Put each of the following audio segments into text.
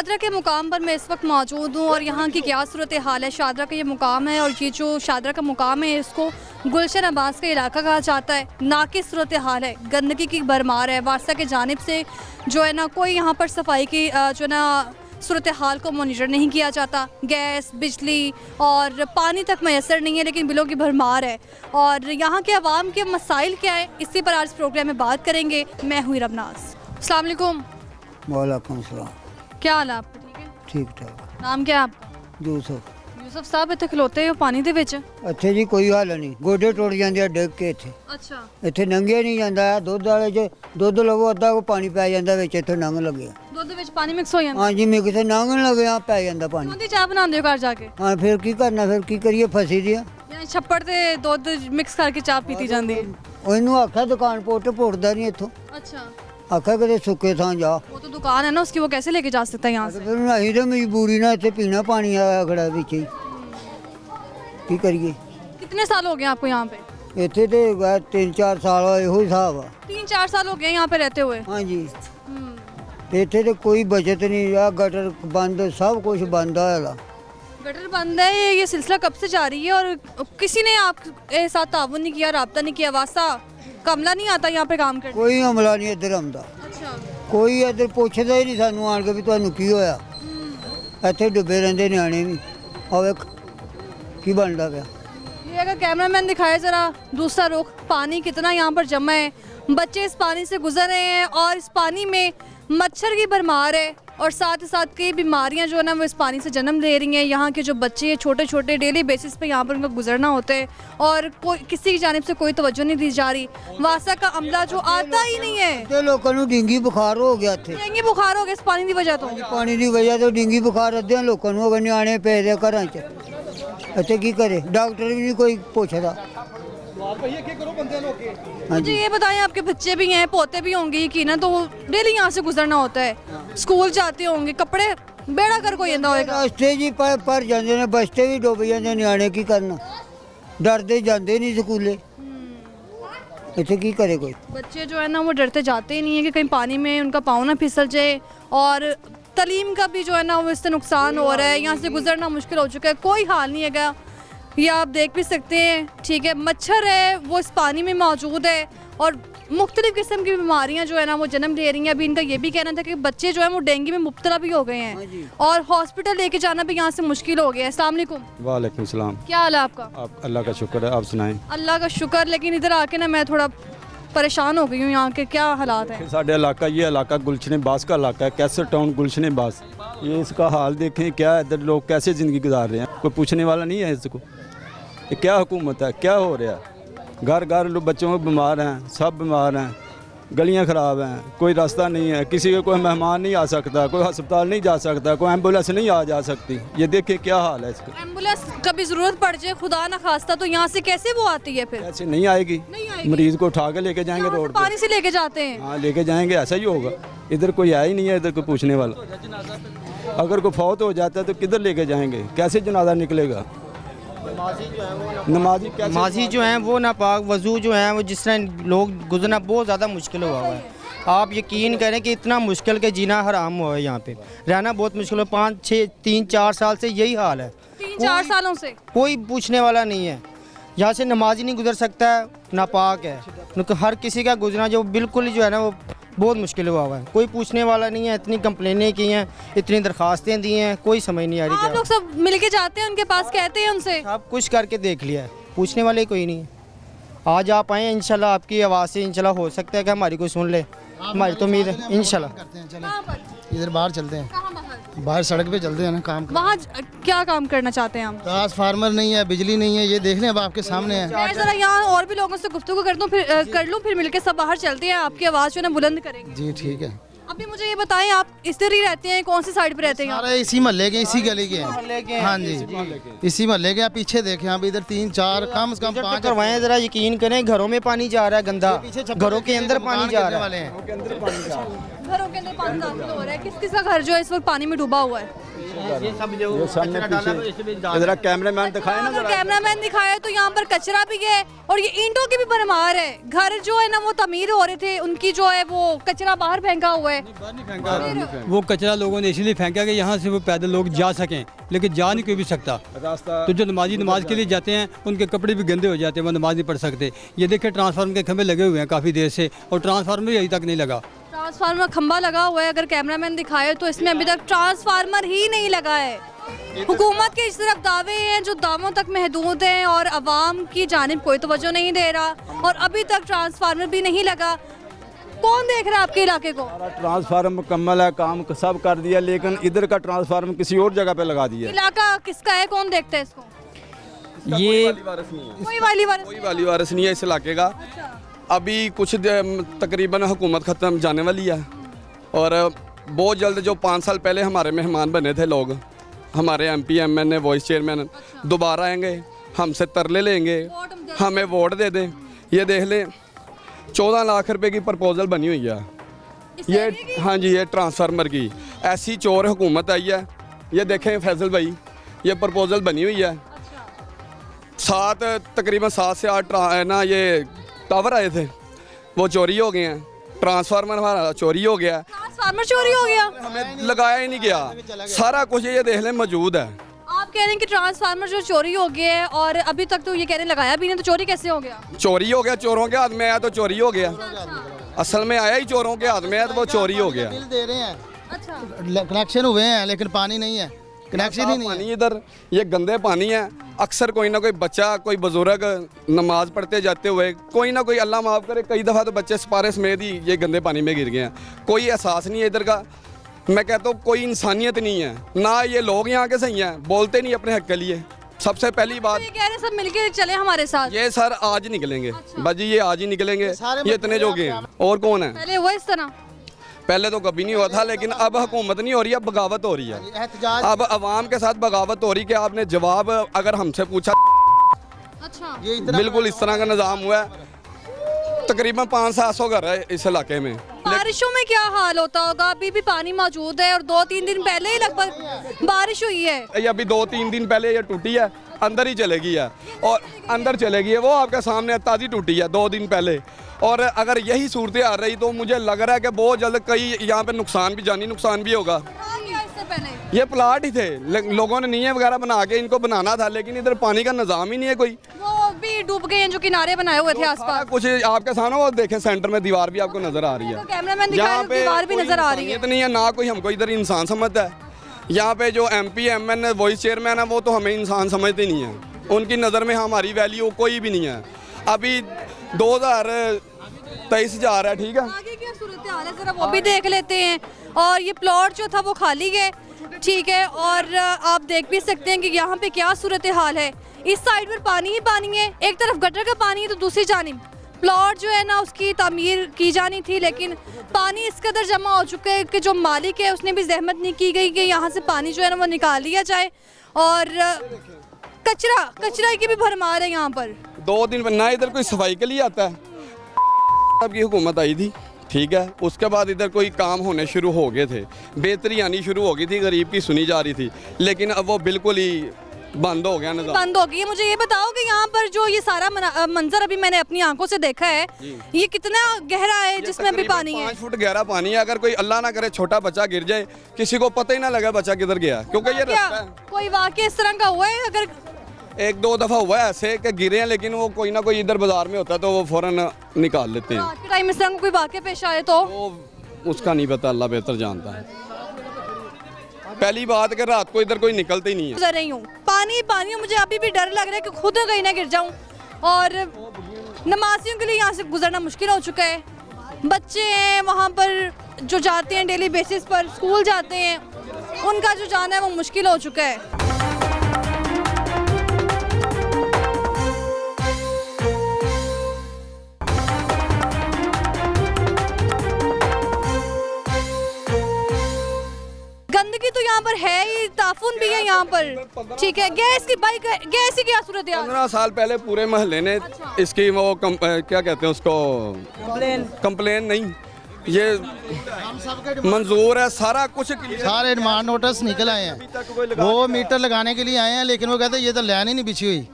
शादरा के मुकाम पर मैं इस वक्त मौजूद हूँ और यहाँ की क्या सूरत हाल है। शादरा का ये मुकाम है और ये जो शादरा का मुकाम है इसको गुलशन अब्बास का इलाका कहा जाता है। नाकिस सूरत हाल है, गंदगी की भरमार है। वासा की जानिब से जो है ना कोई यहाँ पर सफाई की जो है ना सूरत हाल को मॉनिटर नहीं किया जाता। गैस, बिजली और पानी तक मैसर नहीं है, लेकिन बिलों की भरमार है। और यहाँ के अवाम के मसाइल क्या है, इसी पर आज प्रोग्राम में बात करेंगे। मैं हुई रबनाज। अस्सलाम वालेकुम। वालेकुम सलाम। क्या हाल है आपका? ठीक है, ठीक ठाक। नाम क्या है आपका? यूसुफ। यूसुफ साहब इतने खलोते हो पानी दे विच? ਇੱਥੇ ਜੀ ਕੋਈ ਹੱਲ ਨਹੀਂ, ਗੋਡੇ ਟੁੱਟ ਜਾਂਦੇ ਆ ਡਿੱਗ ਕੇ ਇੱਥੇ। अच्छा ਇੱਥੇ ਨੰਗੇ ਨਹੀਂ ਜਾਂਦਾ, ਦੁੱਧ ਵਾਲੇ 'ਚ ਦੁੱਧ ਲਵੋ ਅੱਧਾ ਕੋ ਪਾਣੀ ਪੈ ਜਾਂਦਾ ਵਿੱਚ, ਇੱਥੇ ਨੰਗ ਲੱਗਿਆ। ਦੁੱਧ ਵਿੱਚ ਪਾਣੀ ਮਿਕਸ ਹੋ ਜਾਂਦਾ? ਹਾਂਜੀ ਮਿਕਸ ਨੰਗਣ ਲੱਗਿਆ ਪੈ ਜਾਂਦਾ ਪਾਣੀ। ਉਹਦੀ ਚਾਹ ਬਣਾਉਂਦੇ ਹੋ ਘਰ ਜਾ ਕੇ? ਹਾਂ ਫਿਰ ਕੀ ਕਰਨਾ, ਫਿਰ ਕੀ ਕਰੀਏ, ਫਸੀ ਦੀ ਆ। ਯਾਨੀ ਛੱਪੜ ਤੇ ਦੁੱਧ ਮਿਕਸ ਕਰਕੇ ਚਾਹ ਪੀਤੀ ਜਾਂਦੀ ਹੈ। ਉਹਨੂੰ ਆਖਿਆ ਦੁਕਾਨ ਪੁੱਟ ਪੁੱਟਦਾ ਨਹੀਂ ਇੱਥੋਂ, अच्छा ਆਖਿਆ ਕਿਤੇ ਸੁੱਕੇ ਥਾਂ ਜਾ। वो तो दुकान है ना उसकी, वो कैसे लेके जा सकता है यहाँ से? ਫਿਰ ਅਸੀਂ ਤਾਂ ਮਜਬੂਰੀ ਨਾਲ ਇੱਥੇ ਪੀਣਾ ਪਾਣੀ ਆਇਆ ਖੜਾ ਵਿੱਚ ਹੀ, ਕੀ ਕਰੀਏ। कितने साल हो गए आपको यहाँ पे? ਇੱਥੇ ਤੇ 3-4 ਸਾਲ ਹੋਏ, ਇਹੋ ਹਿਸਾਬ ਆ। 3-4 साल हो गए यहाँ पे रहते हुए। ਹਾਂਜੀ ਇੱਥੇ ਤੇ ਕੋਈ बचत नहीं, आ गटर बंद, सब कुछ बंद होएगा। गटर बंद है। ये सिलसिला कब से जारी है और किसी ने आपके साथ ताउन नहीं किया, राब्ता नहीं किया? वास्ता कमला नहीं आता यहाँ पे काम करने? ਕੋਈ ਹਮਲਾ ਨਹੀਂ ਇੱਧਰ ਆਉਂਦਾ, अच्छा ਕੋਈ ਇੱਧਰ ਪੁੱਛਦਾ ਹੀ ਨਹੀਂ ਸਾਨੂੰ ਆਣ ਕੇ ਵੀ ਤੁਹਾਨੂੰ ਕੀ ਹੋਇਆ। ਇੱਥੇ ਡੁੱਬੇ ਰਹਿੰਦੇ ਨਿਆਣੇ ਵੀ, ਆ ਵੇਖ ਕੀ ਬਣਦਾ ਪਿਆ। ये अगर कैमरामैन दिखाए ज़रा दूसरा रुख, पानी कितना यहाँ पर जमा है। बच्चे इस पानी से गुजर रहे हैं और इस पानी में मच्छर की भरमार है और साथ ही साथ कई बीमारियाँ जो है ना वो इस पानी से जन्म ले रही हैं। यहाँ के जो बच्चे हैं छोटे छोटे, डेली बेसिस पे यहाँ पर उनका गुजरना होता है और कोई किसी की जानिब से कोई तवज्जो नहीं दी जा रही। वासा का अमला जो आता ही नहीं है। ਤੇ ਲੋਕਾਂ ਨੂੰ ਡੇਂਗੀ ਬੁਖਾਰ ਹੋ ਗਿਆ ਇੱਥੇ, डेंगू बुखार हो गया इस पानी की वजह तो। ਪਾਣੀ ਦੀ ਵਜ੍ਹਾ ਤੋਂ ਡੇਂਗੀ ਬੁਖਾਰ ਅੱਧਿਆਂ ਲੋਕਾਂ ਨੂੰ ਹੋ ਗਿਆ, ਨਿਆਣੇ ਪਏ ਦੇ ਘਰਾਂ 'ਚ। ਇੱਥੇ ਕੀ ਕਰੇ, ਡਾਕਟਰ ਵੀ ਨਹੀਂ ਕੋਈ ਪੁੱਛਦਾ। मुझे ये बताएं, आपके बच्चे भी हैं, पोते भी होंगे यकीनन, तो डेली यहाँ से गुजरना होता है, स्कूल जाते होंगे, कपड़े बेड़ा कर कोई इंदा होएगा। ਰਸਤੇ ਜੀ ਪਰ ਜਾਂਦੇ ਨੇ, ਬਸਤੇ ਵੀ ਡੁੱਬ ਜਾਂਦੇ ਨਿਆਣੇ, ਕੀ ਕਰਨਾ, ਡਰਦੇ ਜਾਂਦੇ ਨਹੀਂ ਸਕੂਲੇ। ਇੱਥੇ ਕੀ करे कोई। बच्चे जो है ना वो डरते जाते ही नहीं है कि कहीं पानी में उनका पाँव ना फिसल जाए। और तालीम का भी जो है ना वो इससे नुकसान हो रहा है, यहाँ से गुजरना मुश्किल हो चुका है, कोई हाल नहीं है। ये आप देख भी सकते हैं, ठीक है, मच्छर है वो इस पानी में मौजूद है और मुख्तलिफ़ किस्म की बीमारियाँ जो है ना वो जन्म ले रही हैं। अभी इनका ये भी कहना था कि बच्चे जो है वो डेंगू में मुब्तला भी हो गए हैं और हॉस्पिटल लेके जाना भी यहाँ से मुश्किल हो गया है। अस्सलाम वालेकुम। वालेकुम सलाम। क्या हाल है आपका? आप अल्लाह का शुक्र है, आप सुनाएं। अल्लाह का शुक्र, लेकिन इधर आके ना मैं थोड़ा परेशान हो गई हूँ। यहाँ के क्या हालात हैं? साढ़े इलाका, ये इलाका गुलशन बास का इलाका है, कैसर टाउन गुलशन बास। ये इसका हाल देखें, क्या इधर लोग कैसे ज़िंदगी गुजार रहे हैं, कोई पूछने वाला नहीं है इसको। ये क्या हुकूमत है, क्या हो रहा है? घर घर लोग बच्चों को बीमार हैं, सब बीमार हैं, गलियां ख़राब हैं, कोई रास्ता नहीं है, किसी का कोई मेहमान नहीं आ सकता, कोई अस्पताल नहीं जा सकता, कोई एम्बुलेंस नहीं आ जा सकती। ये देखें क्या हाल है इसका। एम्बुलेंस कभी ज़रूरत पड़ जाए, खुदा ना खास्ता, तो यहाँ से कैसे वो आती है? फिर ऐसे नहीं आएगी, नहीं आएगी। मरीज़ को उठा के लेके जाएंगे यहाँ से रोड पे। पानी से लेके जाते हैं। हाँ लेके जाएंगे, ऐसा ही होगा। इधर कोई आया ही नहीं है, इधर कोई पूछने वाला। अगर कोई फौत हो जाता है तो किधर लेके जाएंगे, कैसे जनाजा निकलेगा? नमाजी जो हैं वो नापाक वज़ू जो हैं वो जिस तरह लोग गुजरना बहुत ज़्यादा मुश्किल हुआ है। आप यकीन करें कि इतना मुश्किल के जीना हराम हुआ है, यहाँ पे रहना बहुत मुश्किल है। 5-6-3-4 साल से यही हाल है, 3-4 सालों से कोई पूछने वाला नहीं है। यहाँ से नमाजी नहीं गुजर सकता है, नापाक है, क्योंकि हर किसी का गुजरना जो बिल्कुल जो है ना वो बहुत मुश्किल हुआ है। कोई पूछने वाला नहीं है। इतनी कंप्लेनें की हैं, इतनी दरख्वास्तें दी हैं, कोई समझ नहीं आ रही। आप लोग सब मिलके जाते हैं उनके पास, कहते हैं उनसे? सब कुछ करके देख लिया है, पूछने वाले कोई नहीं है। आज आप आए, इंशाल्लाह आपकी आवाज़ से इंशाल्लाह हो सकता है कि हमारी कोई सुन ले, हमारी तो उम्मीद है इंशाल्लाह। इधर बाहर चलते हैं, कहाँ बाहर? बाहर सड़क पे चलते हैं ना, काम वहाँ क्या काम करना चाहते हैं हम? ट्रांसफार्मर नहीं है, बिजली नहीं है, ये देख लें अब आपके सामने है। मैं जरा यहाँ और भी लोगों से गुफ्तगू कर लूँ, फिर मिलके सब बाहर चलते हैं, आपकी आवाज़ जो है ना बुलंद करेंगे। जी ठीक है। अभी मुझे ये बताएं, आप इधर ही रहते हैं, कौन सी साइड पे रहते हैं आप? सारे इसी मोहल्ले के, इसी गली के हैं। हाँ जी इसी मोहल्ले के। आप पीछे देखें, आप इधर 3-4 कम से कम 5 करवाएं, ज़रा यकीन करें, घरों में पानी जा रहा है गंदा, घरों के अंदर पानी जा रहा है। घरों के अंदर पानी दाखिल हो रहा है, किस किस का घर जो है इस वक्त पानी में डूबा हुआ है? ये सब जो ये सामने कचरा डाला है, इसमें पीछे इधर कैमरामैन दिखाए ना अगर जरा। कैमरामैन दिखाए तो यहाँ पर कचरा भी है और ये ईंटों की भी भरमार है। घर जो है ना वो तमीर हो रहे थे, उनकी जो है वो कचरा बाहर फेंका हुआ है। वो कचरा लोगों ने इसलिए फेंका कि यहाँ से वो पैदल लोग जा सकें, लेकिन जा नहीं कोई भी सकता। रास्ता तो जो नमाजी नमाज के लिए जाते हैं उनके कपड़े भी गंदे हो जाते हैं, वो नमाज नहीं पढ़ सकते। ये देखिए ट्रांसफार्मर के खंभे लगे हुए हैं काफ़ी देर से और ट्रांसफार्मर भी अभी तक नहीं लगा। ट्रांसफार्मर खंबा लगा हुआ है, अगर कैमरामैन दिखाए तो इसमें अभी तक ट्रांसफार्मर ही नहीं लगा है। हुकूमत के इस तरफ दावे हैं जो दावों तक महदूद हैं और अवाम की जानिब कोई तवज्जो नहीं दे रहा और अभी तक ट्रांसफार्मर भी नहीं लगा। कौन देख रहा है आपके इलाके को? सारा ट्रांसफार्मर मुकम्मल है, काम सब कर दिया, लेकिन इधर का ट्रांसफार्मर किसी और जगह पे लगा दिया। इलाका किसका है, कौन देखता है इसको? ये कोई वाली वारस कोई वाली वारिस नहीं है इस इलाके का। अभी कुछ तकरीबन हुकूमत ख़त्म जाने वाली है और बहुत जल्द जो 5 साल पहले हमारे मेहमान बने थे लोग, हमारे MP MN वाइस चेयरमैन दोबारा आएंगे, हमसे तरले लेंगे, हमें वोट दे दें। ये देख लें 14 लाख रुपए की प्रपोजल बनी हुई है ये। हाँ जी, ये ट्रांसफार्मर की ऐसी चोर हुकूमत आई है। ये देखें फैजल भाई, ये प्रपोजल बनी हुई है। तकरीबन 7 से 8 ना ये टावर आए थे, वो चोरी हो गए हैं। ट्रांसफार्मर हमारा चोरी हो गया, ट्रांसफार्मर चोरी हो गया। हमें लगाया ही नहीं गया। सारा कुछ ये देख लें मौजूद है। आप कह रहे हैं कि ट्रांसफार्मर जो चोरी हो गया है और अभी तक तो ये कह रहे हैं लगाया भी नहीं, तो चोरी कैसे हो गया? चोरी हो गया, चोरों के हाथ में आया तो चोरी हो गया। असल में आया ही चोरों के हाथ में है तो वो चोरी हो गया। बिल दे रहे हैं, अच्छा, कनेक्शन हुए हैं लेकिन पानी नहीं है, कनेक्शन ही नहीं है। पानी इधर ये गंदे पानी है। अक्सर कोई ना कोई बच्चा, कोई बुजुर्ग नमाज पढ़ते जाते हुए, कोई ना कोई अल्लाह माफ़ करे, कई दफ़ा तो बच्चे सिपारे समेत ही ये गंदे पानी में गिर गए हैं। कोई एहसास नहीं है इधर का। मैं कहता हूँ कोई इंसानियत नहीं है ना। ये लोग यहाँ के सही हैं, बोलते नहीं अपने हक के लिए। सबसे पहली बात तो ये कह रहे हैं सब मिलके चले हमारे साथ। ये सर आज ही निकलेंगे, बस जी ये आज ही निकलेंगे। सारे ये इतने जोगे हैं और कौन है? पहले हुआ इस तरह? पहले तो कभी नहीं हुआ था, लेकिन अब हुकूमत नहीं हो रही, अब बगावत हो रही है। एहतजाज अब अवाम के साथ बगावत हो रही कि आपने जवाब अगर हमसे पूछा, अच्छा, ये इतना बिल्कुल इस तरह का निज़ाम हुआ है। तकरीबन 500-700 घर है इस इलाके में। बारिशों में क्या हाल होता होगा? अभी भी पानी मौजूद है और 2-3 दिन पहले ही लगभग बारिश हुई है। ये अभी 2-3 दिन पहले ये टूटी है, अंदर ही चलेगी है और अंदर चलेगी है। वो आपके सामने ताज़ी टूटी है 2 दिन पहले। और अगर यही सूरत आ रही तो मुझे लग रहा है कि बहुत जल्द कई यहाँ पे नुकसान भी, जानी नुकसान भी होगा। इससे पहले ये प्लाट ही थे, लोगों ने नींवें वगैरह बना के इनको बनाना था, लेकिन इधर पानी का निज़ाम ही नहीं है कोई। वो भी डूब गए हैं जो किनारे बनाए हुए थे आसपास। कुछ आपके सामने वो देखें सेंटर में दीवार भी आपको नजर आ रही है। तो कैमरामैन दिखा रहे हैं, दीवार भी कोई नजर आ रही है। इंसानियत नहीं है ना, कोई हमको इधर इंसान समझता है। यहाँ पे जो MP MN वाइस चेयरमैन है वो तो हमें इंसान समझते नहीं है। उनकी नज़र में हमारी वैल्यू कोई भी नहीं है। अभी 2023 जा रहा है, ठीक है। आगे क्या सूरत हाल है जरा वो भी देख लेते हैं। और ये प्लॉट जो था वो खाली है, ठीक है। और आप देख भी सकते हैं कि यहाँ पे क्या सूरत हाल है। इस साइड पर पानी ही पानी है, एक तरफ गटर का पानी है तो दूसरी जानिब प्लॉट जो है ना उसकी तामीर की जानी थी, लेकिन पानी इस कदर जमा हो चुका है कि जो मालिक है उसने भी जहमत नहीं की गई कि यहाँ से पानी जो है ना वो निकाल लिया जाए। और कचरा की भी भरमार है यहाँ पर। 2 दिन ना इधर कोई सफाई के लिए आता है। अब की हुकूमत आई थी, ठीक है, उसके बाद इधर कोई काम होने शुरू हो गए थे, बेहतरी आनी शुरू हो गई थी, गरीब की सुनी जा रही थी, लेकिन अब वो बिल्कुल ही बंद हो गया निज़ाम। बंद हो गई। मुझे ये बताओ कि यहाँ पर जो ये सारा मंजर अभी मैंने अपनी आंखों से देखा है, ये कितना गहरा है जिसमें अभी पानी है? 5 फुट गहरा पानी है। अगर कोई अल्लाह ना करे छोटा बच्चा गिर जाए, किसी को पता ही ना लगा बच्चा किधर गया, क्योंकि ये क्या रास्ता है। कोई वाकया इस तरह का हुआ है? अगर 1-2 दफ़ा हुआ है ऐसे कि गिरे हैं, लेकिन वो कोई ना कोई इधर बाजार में होता है तो वो फौरन निकाल लेते हैं। रात के टाइम इस तरह का कोई वाकया पेश आए तो? वो उसका नहीं पता, अल्लाह बेहतर जानता है। पहली बात कि रात को इधर कोई निकलते ही नहीं है। गुजर रही हूँ, पानी पानी, मुझे अभी भी डर लग रहा है कि खुद कहीं ना गिर जाऊँ। और नमाजियों के लिए यहाँ से गुजरना मुश्किल हो चुका है। बच्चे हैं वहाँ पर जो जाते हैं डेली बेसिस पर, स्कूल जाते हैं, उनका जो जाना है वो मुश्किल हो चुका है। गंदगी तो यहाँ पर है ही, ताफुन भी है यहाँ पर, ठीक है। गैस की क्या सूरत है? 15 साल पहले पूरे मोहल्ले ने इसकी वो क्या कहते हैं उसको, कंप्लेन नहीं, ये मंजूर है, सारा कुछ clear है। सारे डिमांड नोटिस निकल आए हैं। वो मीटर लगाने के लिए आए हैं, लेकिन वो कहते हैं ये तो लाइन ही नहीं बिछी हुई।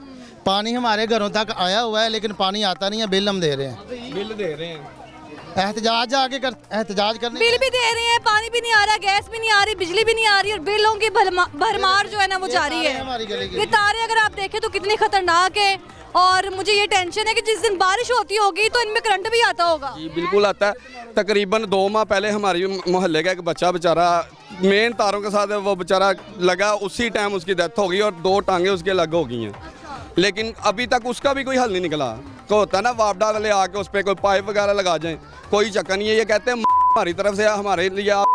पानी हमारे घरों तक आया हुआ है, लेकिन पानी आता नहीं है। बिल हम दे रहे हैं, बिल दे रहे हैं। एहतजाज आके कर एहतजाज करने। बिल भी दे रहे हैं, पानी भी नहीं आ रहा, गैस भी नहीं आ रही, बिजली भी नहीं आ रही और बिलों की भरमार जो है ना वो जारी है। हमारी गली की ये तारे अगर आप देखें तो कितनी खतरनाक है और मुझे ये टेंशन है कि जिस दिन बारिश होती होगी तो इनमें करंट भी आता होगा। जी बिल्कुल आता है। तकरीबन 2 माह पहले हमारी मोहल्ले का एक बच्चा बेचारा मेन तारों के साथ वो बेचारा लगा, उसी टाइम उसकी डेथ हो गई और 2 टांगे उसके अलग हो गई हैं। लेकिन अभी तक उसका भी कोई हल नहीं निकला। तो होता है ना वापडा वाले आके उस पर कोई पाइप वगैरह लगा जाए, कोई चक्कर नहीं है। ये कहते हैं हमारी तरफ से हमारे लिए आप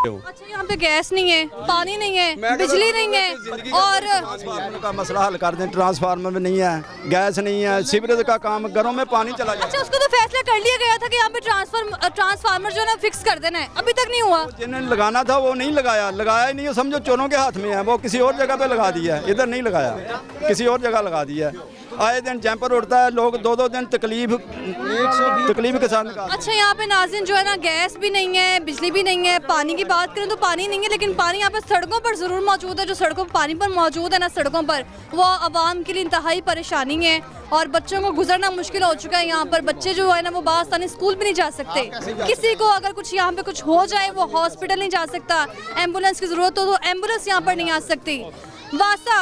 हो। अच्छा, यहाँ पे गैस नहीं है, पानी नहीं है, बिजली नहीं है और ट्रांसफार्मर का मसला हल कर दें। ट्रांसफार्मर में नहीं है, गैस नहीं है, सीवरेज का काम, घरों में पानी चला जाता अच्छा, उसको तो फैसला कर लिया गया था कि यहाँ पे ट्रांसफार्मर जो है ना फिक्स कर देना है, अभी तक नहीं हुआ। है। जिन्हें लगाना था वो नहीं लगाया ही नहीं है। समझो चोरों के हाथ में है, वो किसी और जगह पे लगा दिया है, इधर नहीं लगाया, किसी और जगह लगा दिया है। आए दिन जैम्पर उड़ता है, लोग 2-2 दिन तकलीफ के साथ निकालते हैं। अच्छा, यहाँ पे नाज़रीन जो है ना गैस भी नहीं है, बिजली भी नहीं है, पानी की बात करें तो पानी नहीं है, लेकिन पानी यहाँ पे सड़कों पर ज़रूर मौजूद है। जो सड़कों पर पानी पर मौजूद है ना सड़कों पर, वो आवाम के लिए इंतहाई परेशानी है और बच्चों को गुजरना मुश्किल हो चुका है। यहाँ पर बच्चे जो है ना वो बासानी स्कूल भी नहीं जा सकते। किसी को अगर कुछ यहाँ पे कुछ हो जाए वो हॉस्पिटल नहीं जा सकता, एम्बुलेंस की ज़रूरत हो तो एम्बुलेंस यहाँ पर नहीं आ सकती। वासा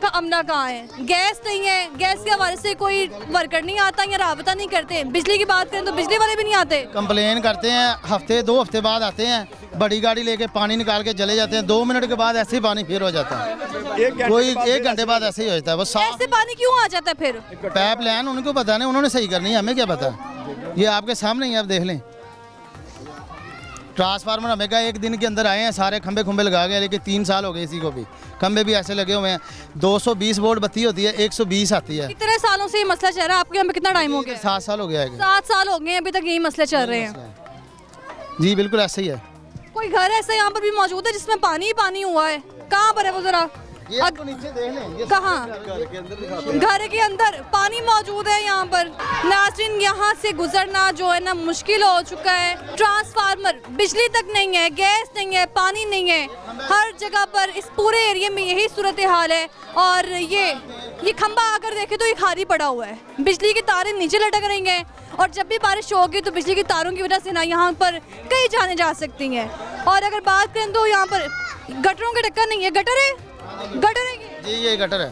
का अमला कहाँ है? गैस नहीं है, गैस के हवाले से कोई वर्कर नहीं आता या राबता नहीं करते। बिजली की बात करें तो बिजली वाले भी नहीं आते। कंप्लेन करते हैं, हफ्ते 2 हफ्ते बाद आते हैं, बड़ी गाड़ी लेके पानी निकाल के चले जाते हैं। 2 मिनट के बाद ऐसे ही पानी फिर हो जाता है। कोई 1 घंटे बाद ऐसे ही हो जाता है। वो साफ ऐसे पानी क्यों आ जाता है फिर? पाइप लाइन उनको पता नहीं, उन्होंने सही करनी है, हमें क्या पता। ये आपके सामने ही है, आप देख लें। ट्रांसफार्मर हमें का 1 दिन के अंदर आए हैं, सारे खंबे खुंबे लगा गए, लेकिन 3 साल हो गए इसी को भी। खंबे भी ऐसे लगे हुए हैं। 220 वोल्ट बत्ती होती है, 120 आती है। कितने सालों से ये मसला चल रहा है? आपके यहाँ पे कितना टाइम हो गया? 7 साल हो गया है। 7 साल हो गए हैं, अभी तक यही मसले चल रहे हैं। जी बिल्कुल ऐसे ही है। कोई घर ऐसा यहाँ पर भी मौजूद है जिसमें पानी ही पानी हुआ है? कहाँ पर है वो जरा? नीचे देख लें, कहाँ? घर के अंदर पानी मौजूद है यहाँ पर। नाज़रीन, यहाँ से गुजरना जो है ना मुश्किल हो चुका है। ट्रांसफार्मर, बिजली तक नहीं है, गैस नहीं है, पानी नहीं है। हर जगह पर इस पूरे एरिया में यही सूरत हाल है। और ये खंबा अगर देखे तो ये खाली पड़ा हुआ है, बिजली की तारें नीचे लटक रही हैं और जब भी बारिश होगी तो बिजली की तारों की वजह से ना यहाँ पर कई जाने जा सकती हैं। और अगर बात करें तो यहाँ पर गटरों के ढक्कन नहीं है। गटर है? गटर है जी ये गटर है।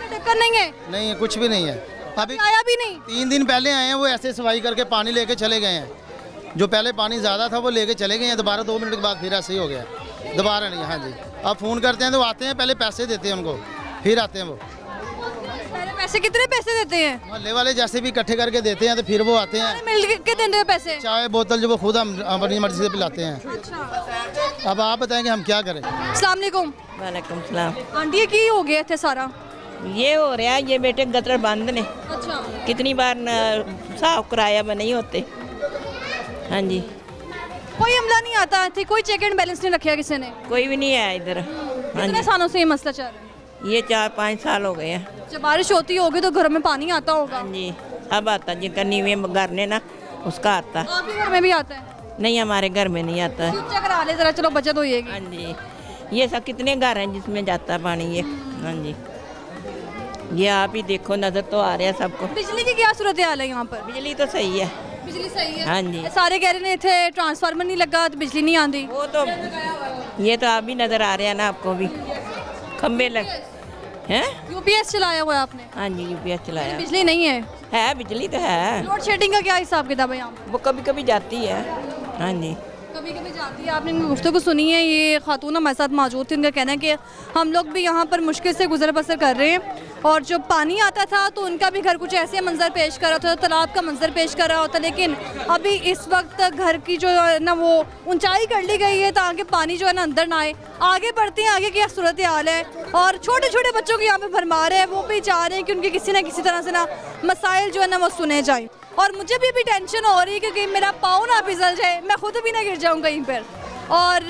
ढक्कन नहीं है? नहीं है, कुछ भी नहीं है। अभी आया भी नहीं। 3 दिन पहले आए हैं, वो ऐसे सफाई करके पानी लेके चले गए हैं। जो पहले पानी ज़्यादा था वो लेके चले गए हैं, दोबारा 2 मिनट के बाद फिर ऐसे ही हो गया, दोबारा नहीं। हाँ जी, अब फ़ोन करते हैं तो आते हैं, पहले पैसे देते हैं उनको, फिर आते हैं वो। पहले पैसे कितने पैसे देते हैं? मोहल्ले वाले जैसे भी इकट्ठे करके देते हैं तो फिर वो आते हैं। मिल के देते हैं पैसे? चाय बोतल जो वो खुद हम अपनी मर्जी से पिलाते हैं। अब आप बताएं कि हम क्या करें। अस्सलाम वालेकुम। वालेकुम सलाम। आंटी, ये की हो गया थे सारा? ये हो रहा है, ये बेटे गटर बंद ने, अच्छा, कितनी बार साफ कराया में नहीं होते। हाँ जी, कोई अमला नहीं आता थे, कोई चेक एंड बैलेंस नहीं रखा किसी ने? कोई भी नहीं है इधर। हाँ कितने जी, सालों से ये मसला चल रहा है? ये 4-5 साल हो गए हैं। जब बारिश होती होगी तो घरों में पानी आता होगा? हाँ जी, अब आता जिनका नीवे घर ने ना उसका आता। आपके घर में भी आता है? नहीं, हमारे घर में नहीं आता। ऊंचा करा ले जरा, चलो बचत होएगी। हाँ जी, ये सब कितने घर हैं जिसमें जाता है पानी ये। हाँ जी, ये आप ही देखो, नज़र तो आ रहा है सबको। बिजली की क्या सूरत हाल है यहाँ पर? बिजली तो सही है। बिजली सही है? हाँ जी। सारे कह रहे थे ट्रांसफार्मर नहीं लगा तो बिजली नहीं आती। वो तो ये तो आप भी नज़र आ रहे हैं ना, आपको भी खम्बे लग हैं। यूपीएस चलाया हुआ है आपने? हाँ जी, यूपीएस चलाया बिजली नहीं है? है, बिजली तो है। लोड शेडिंग का क्या हिसाब किताब है यहाँ पर? वो कभी कभी जाती है। हाँ जी, कभी कभी जाती है। आपने इनकी गुफ्तगू सुनी है, ये खातून हमारे साथ मौजूद थी। उनका कहना है कि हम लोग भी यहाँ पर मुश्किल से गुजर बसर कर रहे हैं और जब पानी आता था तो उनका भी घर कुछ ऐसे मंजर पेश कर रहा था, तालाब का मंजर पेश कर रहा होता। लेकिन अभी इस वक्त घर की जो है ना वो ऊंचाई कर ली गई है ताकि पानी जो है ना अंदर ना आए। आगे बढ़ते हैं, आगे क्या सूरत हाल है। और छोटे छोटे बच्चों की यहाँ पे भरमार है, वो भी चाह रहे हैं कि उनके किसी ना किसी तरह से ना मसाइल जो है ना वो सुने जाएँ। और मुझे भी टेंशन हो रही है क्योंकि मेरा पाँव ना फिसल जाए, मैं खुद भी ना गिर जाऊँ कहीं पर। और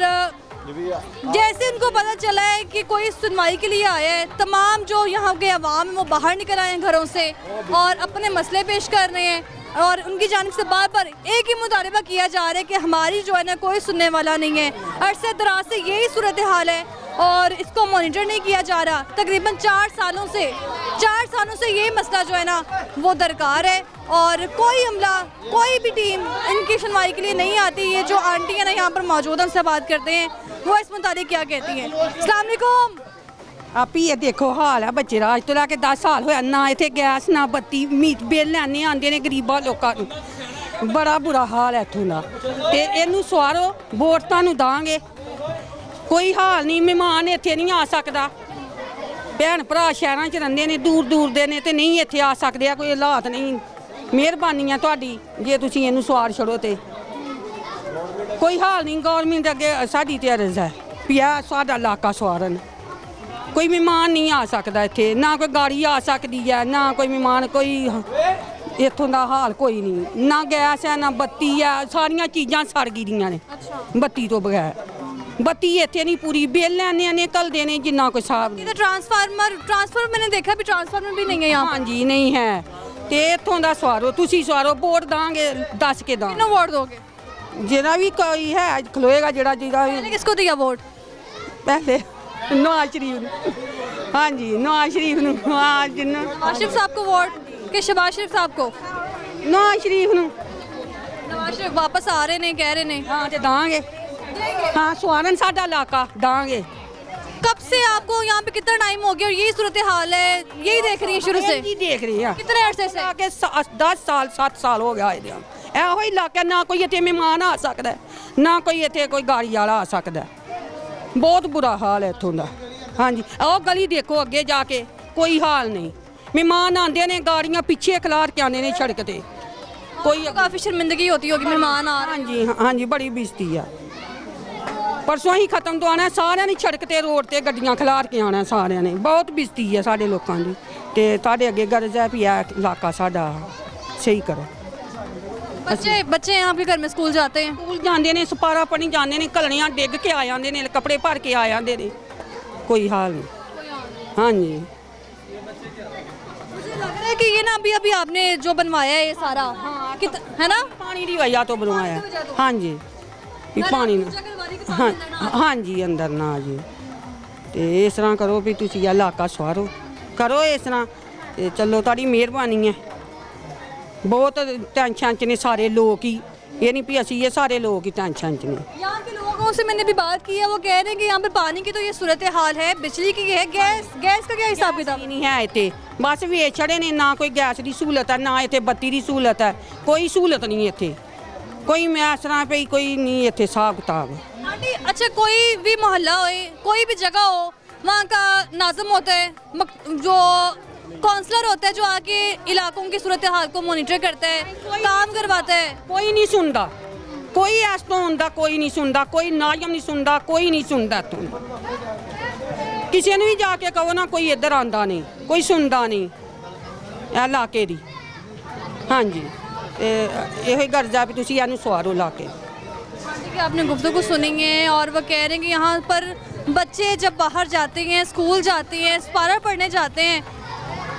जैसे उनको पता चला है कि कोई सुनवाई के लिए आया है, तमाम जो यहाँ के अवाम है वो बाहर निकल आए हैं घरों से और अपने मसले पेश कर रहे हैं। और उनकी जानिब से बार बार एक ही मुतालबा किया जा रहा है कि हमारी जो है ना कोई सुनने वाला नहीं है। अरसे दराज से यही सूरत हाल है और इसको मॉनिटर नहीं किया जा रहा। तकरीबन 4 सालों से यही मसला जो है ना वो दरकार है और कोई अमला, कोई भी टीम इनकी सुनवाई के लिए नहीं आती। ये जो आंटी है ना यहाँ पर मौजूद, उनसे बात करते हैं, वो इस मुताबिक क्या कहती हैं। अस्सलाम वालेकुम। आप ही ये देखो हाल है बच्चे दा, अज तो लैके 10 साल होया ना इत्थे गैस ना बत्ती, मीट बिल लैने आंदे ने गरीबां लोकां नूं, बड़ा बुरा हाल है इत्थों दा। ते इनू सवारो, वोट तुहानूं दांगे, कोई हाल नहीं, मेहमान इत्थे नहीं आ सकदा। भैन भरा शहरां च रहिंदे ने, दूर दूर दे ने ते नहीं इत्थे आ सकदे, कोई हालात नहीं। मेहरबानी है तुहाडी जे तुसीं इनू सवार छड़ो ते कोई हाल नहीं। गौरमेंट अगे साडी ते अर्ज है भी आ साडा इलाका सवारन। कोई मेहमान नहीं आ सकता इत्थे, ना कोई गाड़ी आ सकती है, ना कोई मेहमान, कोई इत्थों का हाल कोई नहीं, ना गैस है ना बत्ती है, सारियां चीज़ां सड़ गियां ने बत्ती तो बगैर। बत्ती इत्थे नहीं पूरी, बिल लैने ने कल देने जिन्ना कोई हिसाब नहीं। ट्रांसफार्मर मैंने देखा भी, ट्रांसफार्मर भी नहीं है यहाँ। हाँ जी नहीं है। तो इत्थों का सवारो, तुसी सवारो, वोट दांगे, दस के दांगे। कितना वोट दोगे? जेड़ा भी कोई है खलोएगा, जेड़ा पहले किसको दिया वोट? पहले नवाज शरीफ ने। हाँ जी नवाज शरीफ ने। हाँ जिन्ना नवाज शरीफ साहब को वोट कि शहबाज शरीफ साहब को? नवाज शरीफ ने। नवाज शरीफ वापस आ रहे ने, कह रहे ने। हाँ तो दांगे, हाँ सवारन साडा इलाका दांगे। कब से आपको यहाँ पे कितना टाइम हो गया और यही सूरत हाल है, यही देख रही है शुरू से? जी देख रही है। कितने अरसे से? आके 10 साल 7 साल हो गया आए ਇਹੋ ਇਲਾਕਾ, ना कोई इतने मेहमान आ सकता है, ना कोई इतने कोई गाड़ी वाला आ सकता है। बहुत बुरा हाल है इत्थों का। हाँ जी आओ गली देखो अगे जाके, कोई हाल नहीं। मेहमान आते ने, गाड़ियाँ पीछे खलार के आते ने सड़क ते, कोई काफ़ी शर्मिंदगी होती होगी मेहमान आ रहे हैं। हाँ जी बड़ी बेइज्जती है। परसों ही खत्म तो आना, सारे ने सड़क ते रोड ते गड्डियां खलार के आना, सारे ने। बहुत बेइज्जती है साढ़े लोगों की। तो साढ़े अगे गर्ज है भी यह इलाका साडा सही करो। बच्चे यहाँ पे घर में स्कूल जाते हैं? स्कूल जाते हैं, सपारा पढ़ी जाते हैं, कलनियाँ डिग के आ जाते हैं, कपड़े भर के आ जाते हैं, कोई हाल नहीं। हाँ जी मुझे लग रहा है कि ये ना अभी आपने जो बनवाया है ये सारा, है ना, पानी की वजह तो बनवाया। हाँ जी भी पानी ना, हाँ हाँ जी अंदर ना जी। तो इस तरह करो भी तुसी यह इलाका सवारो, करो इस तरह। चलो ताड़ी मेहरबानी है। बहुत टेंशन च ने सारे लोग ही, ये नहीं भी असी, ये सारे लोग ही टेंशन च ने। यहाँ के लोगों से मैंने भी बात की है, वो कह रहे हैं कि यहाँ पे पानी की तो ये सूरत हाल है, बिजली की है, गैस का क्या हिसाब किताब? नहीं है इतने, बस वे छड़े ने, ना कोई गैस की सहूलत है, ना इतने बत्ती की सहूलत है, कोई सहूलत नहीं इतने, कोई मैं इस तरह पे कोई नहीं इतने हिसाब किताब। आंटी अच्छा, कोई भी मोहल्ला हो, कोई भी जगह हो, वहाँ का नाज़िम होता है, जो काउंसलर होता है, जो आके इलाकों की सूरत हाल को मॉनिटर करता है, काम करवाता है, कोई नहीं सुनता, कोई ऐसा तो होंदा, कोई नहीं सुनता, कोई नायम नहीं सुनता, कोई नहीं सुनता। तुम किसी ने भी जाके कहो ना, कोई इधर आंदा नहीं, कोई सुनता नहीं इलाके दी। हाँ जी यही गर्ज है भी तुसी इहनूं सवारो इलाके। कि आपने गुफ्तगू सुनी है और वो कह रहे हैं कि यहाँ पर बच्चे जब बाहर जाते हैं, स्कूल जाते हैं, सपारा पढ़ने जाते हैं,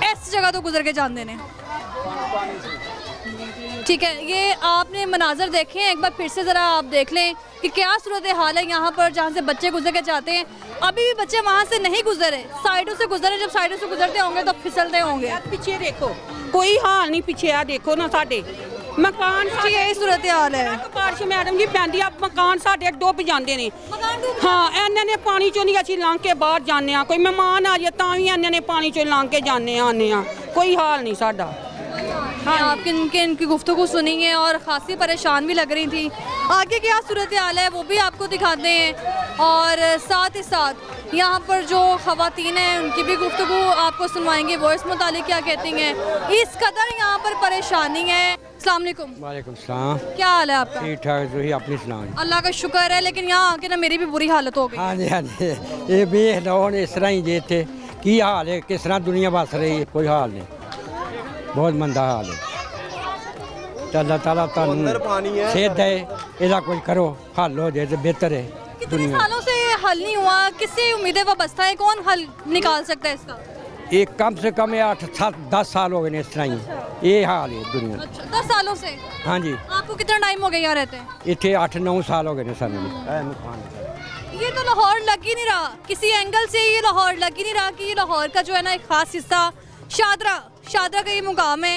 इस जगह तो गुजर के जान देने। ठीक है, ये आपने मनाजर देखे हैं, एक बार फिर से ज़रा आप देख लें कि क्या सूरत हाल है यहाँ पर, जहाँ से बच्चे गुजर के जाते हैं। अभी भी बच्चे वहाँ से नहीं गुजरे, साइडों से गुजरे, जब साइडों से गुजरते होंगे तो फिसलते होंगे। पीछे देखो, कोई हाल नहीं, पीछे आ देखो ना, साडे मकान यही सूरत हाल है। बारिश मैडम जी पैंदी आ, मकान साडे डुब जाते हैं। हाँ इन्हों ने पानी चो नहीं असीं लंघ के बाहर जाने, कोई मेहमान आ जाए तां भी इन्हों ने पानी चो लंघ के जाने आने, कोई हाल नहीं साडा। हाँ आपकी इनकी गुफ्तगू सुनी है और खासी परेशान भी लग रही थी। आगे क्या सूरत हाल है वो भी आपको दिखाते हैं और साथ ही साथ यहाँ पर जो ख़वातीन हैं उनकी भी गुफ्तगू आपको सुनवाएंगे, वो इस मुतालिक क्या कहती हैं। इस कदर यहाँ पर परेशानी है। अस्सलाम वालेकुम। वालेकुम सलाम। क्या हाल है आपका? ठीक ठाक, जो ही अपनी सुनाओ। अल्लाह का शुक्र है, लेकिन यहाँ आके ना मेरी भी बुरी हालत हो गई। हाँ जी हाँ जी, ये वेख लो हुण इस तरह ही जे इत्थे की हाल है, किस तरह दुनिया बस रही है, कोई हाल नहीं, बहुत मंदा हाल है। अल्लाह ताला तुहानू सेहत दे, इहदा कोई करो, हल हो जाए तो बेहतर है। कितने सालों से ये हल नहीं हुआ, किससे उम्मीदें वाबस्ता है, कौन हल निकाल सकता है इसका? एक कम से कम 8-7-10 साल हो गए ने इस तरह ही। ਇਹ ਹਾਲ ਹੈ ਦੁਨੀਆ ਦਾ। अच्छा 10 सालों से ਹਾਂਜੀ आपको कितना टाइम हो गया यहाँ रहते हैं? ਇੱਥੇ 8-9 ਸਾਲ ਹੋ ਗਏ ਨੇ ਸਾਨੂੰ ਇਹ ਮਕਾਨ ये तो लाहौर लग ही नहीं रहा, किसी एंगल से ये लाहौर लग ही नहीं रहा कि ये लाहौर का जो है ना एक खास हिस्सा शादरा का ये मुकाम है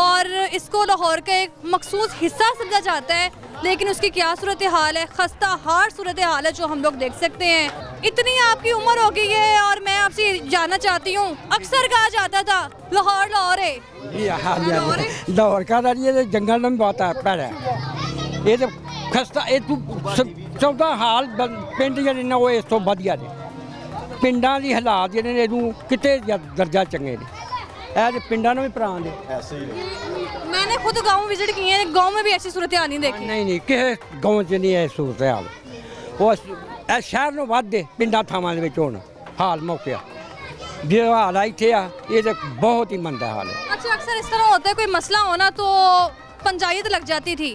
और इसको लाहौर का एक मखसूस हिस्सा समझा जाता है, लेकिन उसकी क्या सूरत हाल है, खस्ता हार सूरत हाल है जो हम लोग देख सकते हैं। इतनी आपकी उम्र हो गई है और मैं आपसे जानना चाहती हूँ, अक्सर कहा जाता था लाहौर है, ਇਹ ਹਾਲ ਹੈ ਲਾਹੌਰ ਕਾ ਦਾ ਇਹ ਜੰਗਲ ਨੂੰ ਬਹੁਤ ਆ ਪੈੜਾ ਇਹ ਤਾਂ ਖਸਤਾ ਇਹ ਤੂੰ ਚੌਦਾ ਹਾਲ ਪਿੰਡ ਜਿਹੜੇ ਨੇ ਉਹ ਇਸ ਤੋਂ ਵਧੀਆ ਨੇ ਪਿੰਡਾਂ ਦੀ ਹਾਲਾਤ ਜਿਹੜੇ ਨੇ ਇਹਨੂੰ ਕਿਤੇ ਦਰਜਾ ਚੰਗੇ ਨੇ ਇਹ ਪਿੰਡਾਂ ਨੂੰ ਵੀ ਪ੍ਰਾਣ ਦੇ मैंने खुद गाँव विजिट किए हैं, गाँव में भी ऐसी सूरत हाल नहीं देखी। ਨਹੀਂ ਕਿਸੇ ਗਾਉਂ 'ਚ ਨਹੀਂ ਇਹ ਸੂਰਤ ਹਾਲ ਉਹ ਇਹ ਸ਼ਹਿਰ ਨੂੰ ਵੱਧ ਦੇ ਪਿੰਡਾਂ ਥਾਵਾਂ ਦੇ ਵਿੱਚ ਹੁਣ ਹਾਲ ਮੌਕਿਆ ਜੇ ਹਾਲ ਆ ਇੱਥੇ ਆ ਇਹ ਤਾਂ ਬਹੁਤ ਹੀ ਮੰਦਾ ਹਾਲ ਹੈ अच्छा अक्सर इस तरह होता है, कोई मसला होना तो पंचायत लग जाती थी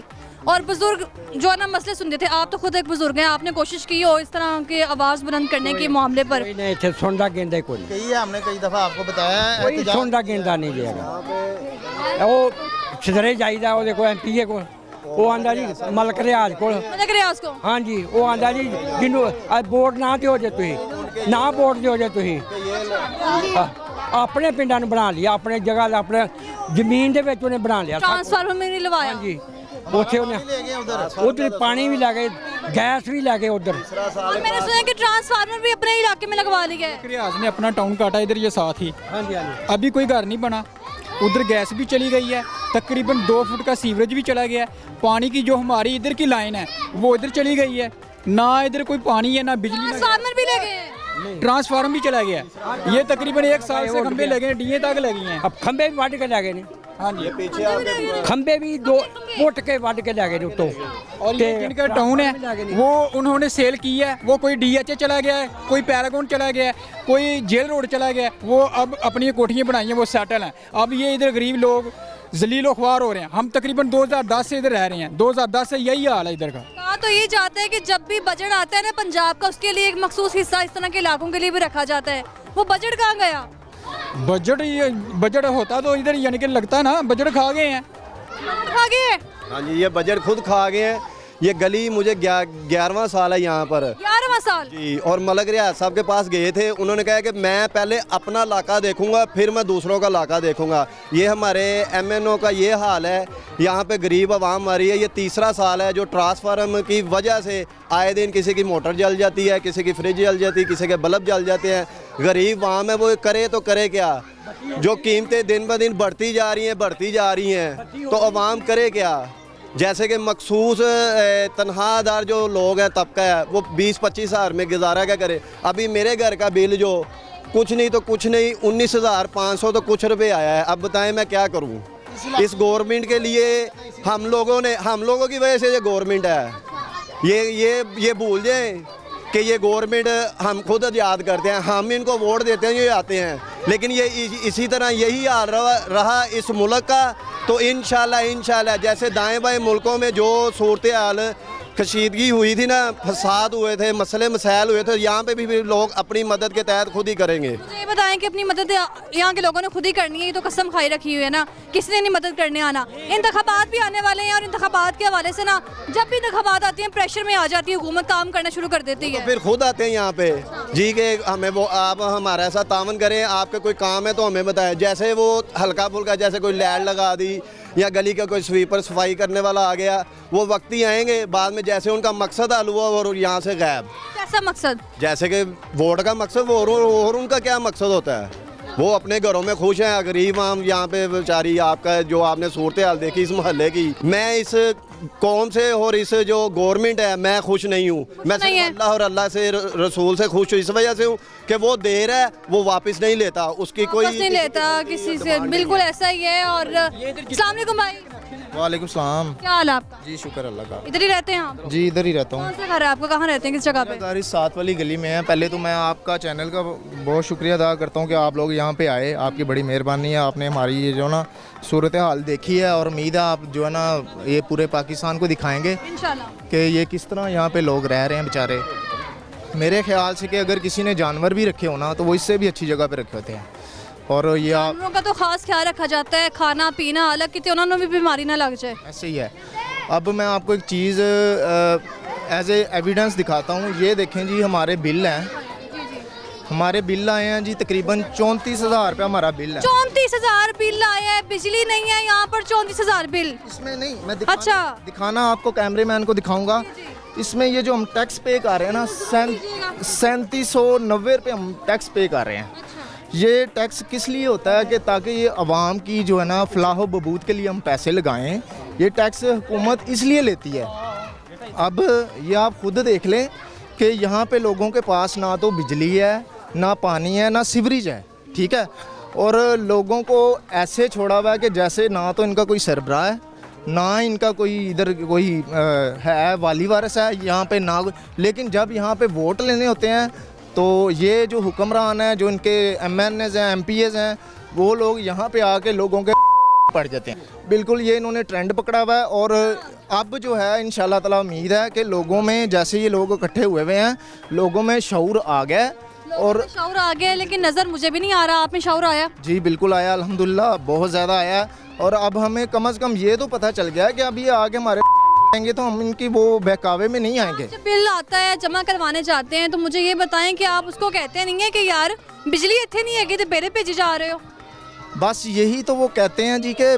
और बुजुर्ग जो है ना मसले सुनते थे। आप तो खुद एक बुजुर्ग हैं, आपने कोशिश की हो इस तरह के आवाज़ बुलंद करने के मामले पर? ਕੋਈ ਨਹੀਂ ਇੱਥੇ ਸੁਣਦਾ ਗਿੰਦਾ ਕੋਈ ਨਹੀਂ कही है हमने कई दफ़ा आपको बताया है ਕੋਈ ਸੁਣਦਾ ਗਿੰਦਾ ਨਹੀਂ ਜਿਆਗਾ ਉਹ ਸਿਧਰੇ ਜਾਈਦਾ ਉਹਦੇ ਕੋਲ ਐਮਪੀਏ ਕੋਲ ਉਹ ਆਂਦਾ ਜੀ ਮਲਕ ਰਿਆਜ਼ ਕੋਲ मदद करें उसको। ਹਾਂਜੀ ਉਹ ਆਂਦਾ ਜੀ ਜਿਹਨੂੰ ਵੋਟ ਨਾ ਦਿਓ ਜੇ ਤੁਸੀਂ ਨਾ ਵੋਟ ਦਿਓ ਜੇ ਤੁਸੀਂ ਆਪਣੇ ਪਿੰਡਾਂ ਨੂੰ ਬਣਾ ਲਿਆ ਆਪਣੇ ਜਗ੍ਹਾ ਦਾ ਆਪਣੇ ਜ਼ਮੀਨ ਦੇ ਵਿੱਚ ਉਹਨੇ ਬਣਾ ਲਿਆ ट्रांसफार्मर में नहीं लवाया। ਹਾਂਜੀ ਉੱਥੇ ਉਹਨੇ ਉਧਰ ਪਾਣੀ ਵੀ ਲੱਗੇ गैस भी लगे उधर और मैंने सुना है कि ट्रांसफार्मर भी अपने इलाके में लगवा लिया है। रियाज ने अपना टाउन काटा इधर ये साथ ही। हाँ जी हाँ जी। अभी कोई घर नहीं बना, उधर गैस भी चली गई है, तकरीबन 2 फुट का सीवरेज भी चला गया है, पानी की जो हमारी इधर की लाइन है वो इधर चली गई है, ना इधर कोई पानी है ना बिजली। ट्रांसफार्मर भी लगे हैं, ट्रांसफार्मर भी चला गया है। ये तकरीबन 1 साल से खंबे लगे हैं, डीए तक लगी हैं। अब खंबे भी वाट के लगे ने। हाँ जी पीछे खंबे भी 2 फुट के वाट के लगे ने उत्तों। और ये जिनका टाउन है वो उन्होंने सेल की है, वो कोई DHA चला गया है, कोई पैरागॉन चला गया है, कोई जेल रोड चला गया है, वो अब अपनी कोठियाँ बनाई हैं, वो सेटल हैं। अब ये इधर गरीब लोग जलील ख्वार हो रहे हैं। हम तकरीबन 2010 से इधर रह रहे हैं, 2010 से यही हाल है इधर का। कहा तो ये जाता है कि जब भी बजट आता है ना पंजाब का, उसके लिए एक मखसूस हिस्सा इस तरह के इलाकों के लिए भी रखा जाता है। वो बजट कहाँ गया? बजट होता तो इधर यानी कि लगता ना, बजट खा गए हैं। खा गए हैं? हाँ जी, ये बजट खुद खा गए हैं। ये गली मुझे 11वां साल है यहाँ पर 11वां साल जी। और मलक रियाज साहब के पास गए थे, उन्होंने कहा कि मैं पहले अपना इलाका देखूंगा फिर मैं दूसरों का इलाका देखूंगा। ये हमारे MNO का ये हाल है, यहाँ पे गरीब आवाम मरी है। ये 3रा साल है जो ट्रांसफार्मर की वजह से आए दिन किसी की मोटर जल जाती है, किसी की फ्रिज जल जाती है, किसी के बल्ब जल जाते हैं। गरीब आवाम है, वो करे तो करे क्या? जो कीमतें दिन ब दिन बढ़ती जा रही हैं तो आवाम करे क्या? जैसे कि मखसूस तनख्वाहदार जो लोग हैं तबका है वो 20-25 हज़ार में गुजारा क्या करे। अभी मेरे घर का बिल जो कुछ नहीं 19,500 तो कुछ रुपए आया है। अब बताएं मैं क्या करूं? इस गवर्नमेंट के लिए हम लोगों की वजह से ये गवर्नमेंट है। ये भूल जाएं कि ये गवर्नमेंट हम खुद याद करते हैं, हम इनको वोट देते हैं, ये आते हैं, लेकिन ये इसी तरह यही हाल रहा इस मुल्क का तो इंशाल्लाह जैसे दाएं बाएं मुल्कों में जो सूरत हाल कशीदगी हुई थी ना, फसाद हुए थे, मसले मसाइल हुए थे, यहाँ पे भी लोग अपनी मदद के तहत खुद ही करेंगे। मुझे ये बताएं कि अपनी मदद यहाँ के लोगों ने खुद ही करनी है, ये तो कसम खाई रखी हुई है ना, किसी ने नहीं मदद करने आना। इंतखाबात भी आने वाले हैं और इंतखाबात के हवाले से ना जब भी इंतखाबात आती हैं प्रेशर में आ जाती है हुकूमत, काम करना शुरू कर देती है। तो फिर खुद आते हैं यहाँ पे जी के हमें वो आप हमारे साथ तावन करें, आपका कोई काम है तो हमें बताएं। जैसे वो हल्का फुल्का जैसे कोई लैड लगा दी या गली का कोई स्वीपर सफाई करने वाला आ गया, वो वक्त ही आएंगे, बाद में जैसे उनका मकसद हल हुआ और यहाँ से गायब। कैसा मकसद? जैसे कि वोट का मकसद वो और उनका क्या मकसद होता है? वो अपने घरों में खुश हैं। गरीब आम यहाँ पे बेचारी आपका जो आपने सूरत हाल देखी इस मोहल्ले की, मैं इस कौम से और इस जो गवर्नमेंट है मैं खुश नहीं हूँ। मैं सिर्फ अल्लाह और अल्लाह से रसूल से खुश हूँ, इस वजह से हूँ कि वो दे रहा है वो वापस नहीं लेता, उसकी कोई नहीं लेता किसी से, बिल्कुल ऐसा ही है। और अस्सलाम वालेकुम भाई। वालेकुम सलाम। क्या हाल है आपका? जी शुक्र अल्लाह का। इधर ही रहते हैं आप? जी इधर ही रहता हूँ। कौन सा घर है आपका, कहाँ रहते हैं, किस जगह पे? हमारी 7 वाली गली में है। पहले तो मैं आपका चैनल का बहुत शुक्रिया अदा करता हूँ कि आप लोग यहाँ पे आए, आपकी बड़ी मेहरबानी है। आपने हमारी ये जो ना सूरत हाल देखी है और उम्मीद है आप जो है ना ये पूरे पाकिस्तान को दिखाएंगे इंशाल्लाह कि ये किस तरह यहाँ पे लोग रह रहे हैं बेचारे। मेरे ख्याल से कि अगर किसी ने जानवर भी रखे हो ना तो वो इससे भी अच्छी जगह पे रखे होते हैं। और ये आप जानवरों का तो खास ख्याल रखा जाता है, खाना पीना अलग कितने उन्होंने भी बीमारी ना लग जाए। ऐसे ही है। अब मैं आपको एक चीज़ एज ए एविडेंस दिखाता हूँ। ये देखें जी, हमारे बिल हैं, हमारे बिल आए हैं जी तकरीबन 34,000 रुपये हमारा बिल है। 34,000 बिल आया है, बिजली नहीं है यहाँ पर, 34,000 बिल इसमें नहीं, मैं अच्छा दिखाना आपको, कैमरेमैन को दिखाऊंगा। इसमें ये जो हम टैक्स पे कर रहे हैं ना, 3790 रुपये हम टैक्स पे कर रहे हैं। ये टैक्स किस लिए होता है कि ताकि ये आवाम की जो है ना फलाह बहबूद के लिए हम पैसे लगाएं। ये टैक्स हुकूमत इसलिए लेती है। अब ये आप खुद देख लें कि यहाँ पे लोगों के पास ना तो बिजली है, ना पानी है, ना सीवरेज है, ठीक है। और लोगों को ऐसे छोड़ा हुआ है कि जैसे ना तो इनका कोई सरबराह है, ना इनका कोई इधर कोई है वाली वारिस है यहाँ पे ना। लेकिन जब यहाँ पे वोट लेने होते हैं तो ये जो हुक्मरान हैं, जो इनके MNAs हैं, MPAs हैं, वो लोग यहाँ पे आके लोगों के पड़ जाते हैं। बिल्कुल ये इन्होंने ट्रेंड पकड़ा हुआ है। और अब जो है इंशाल्लाह ताला उम्मीद है कि लोगों में जैसे ये लोग इकट्ठे हुए हुए हैं, लोगों में शऊर आ गया। और शऊर आ गया, लेकिन नज़र मुझे भी नहीं आ रहा, आप में शऊर आया? जी बिल्कुल आया, अल्हम्दुलिल्लाह बहुत ज़्यादा आया। और अब हमें कम से कम ये तो पता चल गया कि अब ये आगे हमारे आएंगे तो हम इनकी वो बहकावे में नहीं आएंगे। जब बिल आता है, जमा करवाने जाते हैं, तो मुझे ये बताएं कि आप उसको कहते नहीं है कि यार बिजली इतने नहीं है, तो बेरे भेजे जा रहे हो? बस यही तो वो कहते हैं जी कि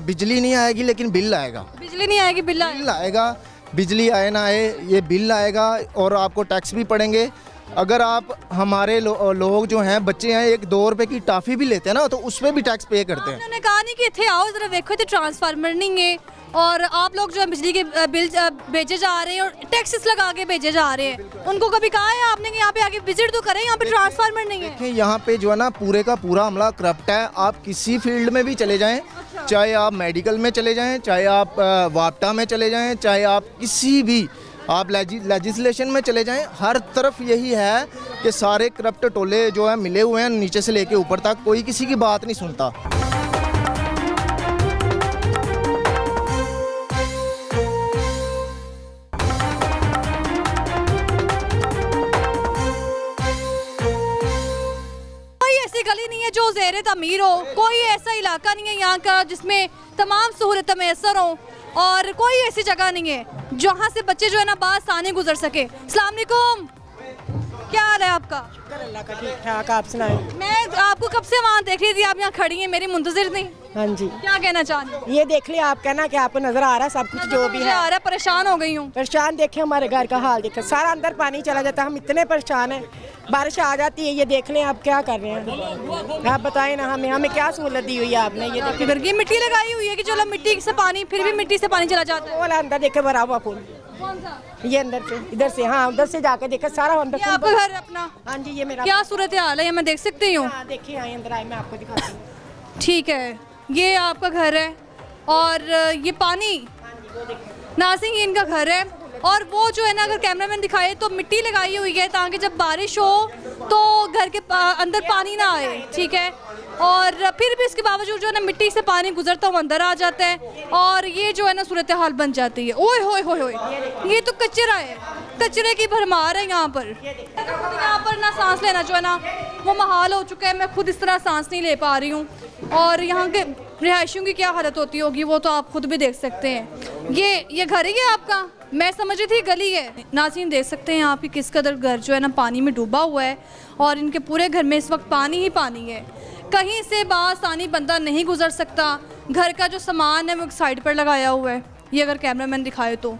बिजली नहीं आएगी लेकिन बिल आएगा। बिजली नहीं आएगी, बिल आएगा। बिजली आए ना आए, ये बिल आएगा और आपको टैक्स भी पड़ेंगे। अगर आप हमारे लोग जो हैं, बच्चे हैं, 1-2 रुपए की टॉफ़ी भी लेते हैं ना, तो उस पर भी टैक्स पे करते हैं। उन्होंने कहा नहीं कि इतने आओ जरा देखो, इतने ट्रांसफार्मर नहीं है और आप लोग जो है बिजली के बिल भेजे जा रहे हैं और टैक्सेस लगा के भेजे जा रहे हैं। उनको कभी कहा है आपने कि यहाँ पे आके विजिट तो करें, यहाँ पे ट्रांसफार्मर नहीं है? देखिए यहाँ पे जो है ना पूरे का पूरा अमला करप्ट है। आप किसी फील्ड में भी चले जाएं, चाहे आप मेडिकल में चले जाएं, चाहे आप वापटा में चले जाएं, चाहे आप किसी भी आप लेजिस्लेशन में चले जाएं, हर तरफ यही है कि सारे करप्ट टोले जो है मिले हुए हैं, नीचे से लेके ऊपर तक कोई किसी की बात नहीं सुनता। गली नहीं है जो ज़ेरे तमीर हो, कोई ऐसा इलाका नहीं है यहाँ का जिसमें तमाम सहूलत मैसर हो, और कोई ऐसी जगह नहीं है जहाँ से बच्चे जो है ना बासानी गुजर सके। अस्सलाम वालेकुम, क्या हाल है आपका? अल्लाह का ठीक ठाक, आप सुनाएं। मैं आपको कब से वहाँ देख रही थी, आप यहाँ खड़ी हैं, मेरी मुंतजिर नहीं। हाँ जी, क्या कहना चाह रही हैं? ये देख लिया, आप कहना कि आपको नजर आ रहा है सब कुछ जो भी है। आ रहा है, परेशान हो गई हूँ। परेशान देखे, हमारे घर का हाल देखे, सारा अंदर पानी चला जाता है, हम इतने परेशान हैं। बारिश आ जाती है, ये देख लें आप क्या कर रहे हैं, आप बताएं ना हमें क्या सहूलत दी हुई है आपने? ये देखिए ये मिट्टी लगाई हुई है कि चलो मिट्टी से पानी, फिर भी मिट्टी से पानी चला जाता है। वाला अंदर देखे भरा हुआ फूल, ये अंदर से, इधर से, हाँ उधर से जाकर देखा सारा अंदर। आपका घर अपना? हाँ जी, ये मेरा। क्या सूरत हाल है, मैं देख सकती हूँ? देखिए आए अंदर आए, मैं आपको दिखाती हूँ। ठीक है, ये आपका घर है और ये पानी नासिंग इनका घर है। और वो जो है ना, अगर कैमरामैन दिखाए तो मिट्टी लगाई हुई है ताकि जब बारिश हो तो घर के अंदर पानी ना आए, ठीक है। और फिर भी इसके बावजूद जो है ना मिट्टी से पानी गुजरता हुआ अंदर आ जाता है और ये जो है ना सूरत हाल बन जाती है। ओए होए होए होए, ये तो कचरा है, कचरे की भरमार है यहाँ पर। यहाँ पर ना सांस लेना जो है ना वो महाल हो चुका है, मैं खुद इस तरह सांस नहीं ले पा रही हूँ। और यहाँ के रिहायशियों की क्या हालत होती होगी वो तो आप खुद भी देख सकते हैं। ये घर ही है आपका? मैं समझ रही थी गली है। नाज़रीन देख सकते हैं आप कि किस कदर घर जो है ना पानी में डूबा हुआ है और इनके पूरे घर में इस वक्त पानी ही पानी है। कहीं से बासानी बंदा नहीं गुजर सकता। घर का जो सामान है वो एक साइड पर लगाया हुआ है, ये अगर कैमरामैन दिखाए तो।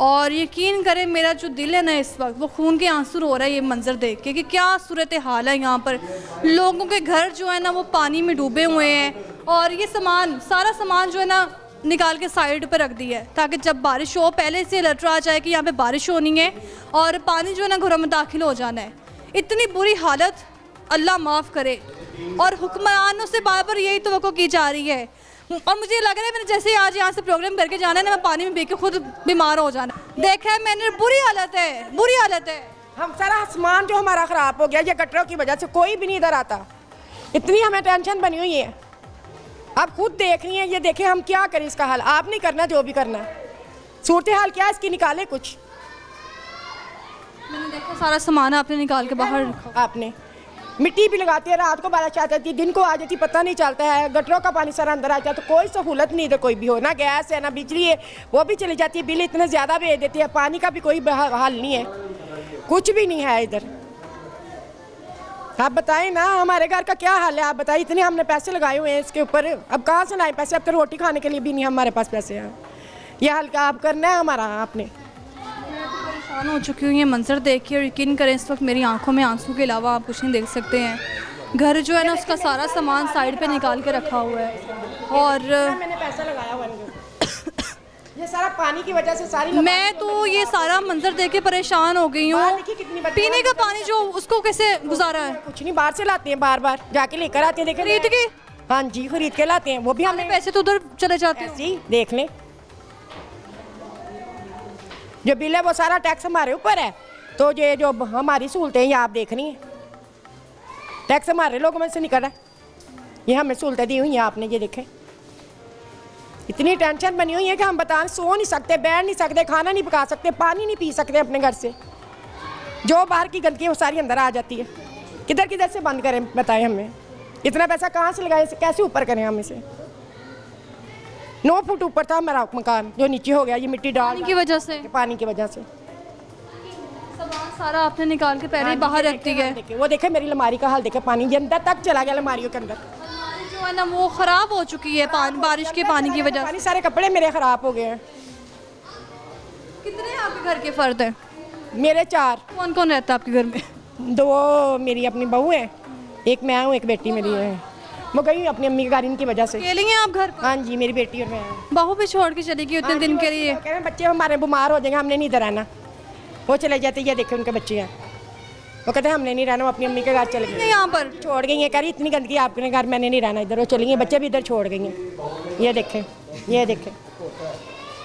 और यकीन करें मेरा जो दिल है ना इस वक्त वो खून के आंसू हो रहा है ये मंज़र देख के कि क्या सूरत हाल है यहाँ पर। लोगों के घर जो है ना वो पानी में डूबे हुए हैं और ये सामान, सारा सामान जो है ना निकाल के साइड पर रख दिया है ताकि जब बारिश हो पहले से अलर्ट आ जाए कि यहाँ पे बारिश होनी है और पानी जो है ना घरों में दाखिल हो जाना है। इतनी बुरी हालत, अल्लाह माफ़ करे। और हुक्मरानों से बार बार यही तवक्को की जा रही है और मुझे लग रहा है मैंने जैसे आज यहाँ से प्रोग्राम करके जाना है ना, मैं पानी में बह के खुद बीमार हो जाना। देखा है मैंने, बुरी हालत है, बुरी हालत है। हम सारा सामान जो हमारा ख़राब हो गया ये गटरों की वजह से, कोई भी नहीं इधर आता, इतनी हमें टेंशन बनी हुई है। आप खुद देख रही हैं, ये देखें हम क्या करें इसका हाल। आप नहीं करना जो भी करना है, सूरत हाल क्या है इसकी निकाले कुछ। मैंने देखा सारा सामान आपने निकाल के बाहर रखा। आपने मिट्टी भी लगाती है, रात को बारिश आ जाती है, दिन को आ जाती, पता नहीं चलता है। गटरों का पानी सर अंदर आ जाता है, तो कोई सहूलत नहीं इधर कोई भी हो, ना गैस है ना बिजली है, वो भी चली जाती है, बिल इतने ज़्यादा भेज देती है, पानी का भी कोई हल नहीं है, कुछ भी नहीं है इधर। आप बताएं ना हमारे घर का क्या हाल है, आप बताइए। इतने हमने पैसे लगाए हुए हैं इसके ऊपर, अब कहाँ से लाएं पैसे? अब तो रोटी खाने के लिए भी नहीं हमारे पास पैसे हैं। ये हाल का आप करना है हमारा आपने। परेशान हो चुकी हूँ ये मंजर देख के, और यकीन करें इस वक्त मेरी आंखों में आंसू के अलावा आप कुछ नहीं देख सकते हैं। घर जो है ना उसका सारा सामान साइड पे निकाल के रखा हुआ है, और मैंने पैसा लगाया हुआ है ये सारा पानी की वजह से सारी। मैं तो ये सारा मंजर देख के परेशान हो गई हूँ। पीने का पानी जो उसको कैसे गुजारा है? कुछ नहीं, बाहर से लाते हैं, बार बार जाके लेकर आते हैं। खरीद के? हाँ जी खरीद के लाते हैं, वो भी हमें पैसे तो उधर चले जाते हैं। देख लें, जो बिल है वो सारा टैक्स हमारे ऊपर है, तो ये जो हमारी सहूलतें हैं ये आप देख रही हैं, टैक्स हमारे लोगों में से निकल रहा है। ये हमें सहूलतें दी हुई हैं आपने, ये देखें। इतनी टेंशन बनी हुई है कि हम बता सो नहीं सकते, बैठ नहीं सकते, खाना नहीं पका सकते, पानी नहीं पी सकते अपने घर से। जो बाहर की गंदगी वो सारी अंदर आ जाती है। किधर किधर से बंद करें बताएं हमें? इतना पैसा कहाँ से लगाएं, कैसे ऊपर करें हम इसे? 9 फुट ऊपर था हमारा मकान, जो नीचे हो गया ये मिट्टी डाल की वजह से, पानी की वजह से। सामान सारा आपने निकाल के पहले ही बाहर रख दिया है। वो देखे मेरी अलमारी का हाल देखे, पानी ये अंदर तक चला गया अलमारियों के अंदर। जो है ना वो खराब हो चुकी है बारिश के पानी की वजह से। सारे कपड़े मेरे खराब हो गए हैं। कितने आपके घर के फर्द हैं? मेरे 4। कौन कौन रहता है आपके घर में? 2 मेरी अपनी बहू है, एक मैं हूँ, एक बेटी मेरी है। वो गई अपनी अम्मी के घर इनकी वजह से। अकेली हैं आप घर पर? हाँ जी, मेरी बेटी और मैं। बहू भी छोड़ के चली गई उतने दिन के लिए। कह रहे बच्चे हमारे बीमार हो जाएंगे, हमने नहीं इधर रहना। वो चले जाते, ये देखे उनके बच्चे हैं, वो कहते हैं हमने नहीं रहना, वो अपनी अम्मी के घर चले गए। यहाँ पर छोड़ गई है, कह रही इतनी गंदगी आपके घर, मैंने नहीं रहना इधर। वो चली गई, बच्चे भी इधर छोड़ गई हैं। ये देखें, ये देखें,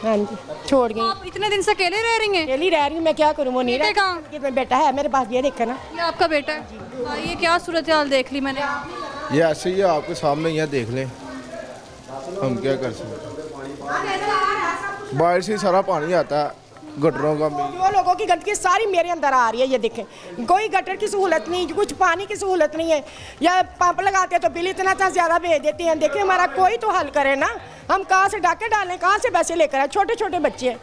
हाँ जी छोड़ गई। आप इतने दिन से अकेले रह रही हैं? अकेली रह रही हूँ मैं, क्या करूँ? वो नहीं रहा, बेटा है मेरे पास, ये देखा ना, ये आपका बेटा है। हाँ, ये क्या सूरत हाल देख ली मैंने। ये ऐसे ही आपके सामने यहाँ देख लें, हम क्या कर सकते। बाहर से सारा पानी आता है, गटरों का। जो लोगों की गंदगी सारी मेरे अंदर आ रही है, ये देखें। कोई गटर की सहूलत नहीं, कुछ पानी की सहूलत नहीं है। या पंप लगाते हैं तो बिल इतना ज़्यादा भेज देते हैं। देखिए हमारा कोई तो हल करे ना, हम कहाँ से डाके डालें, कहाँ से पैसे लेकर आए? छोटे छोटे बच्चे हैं,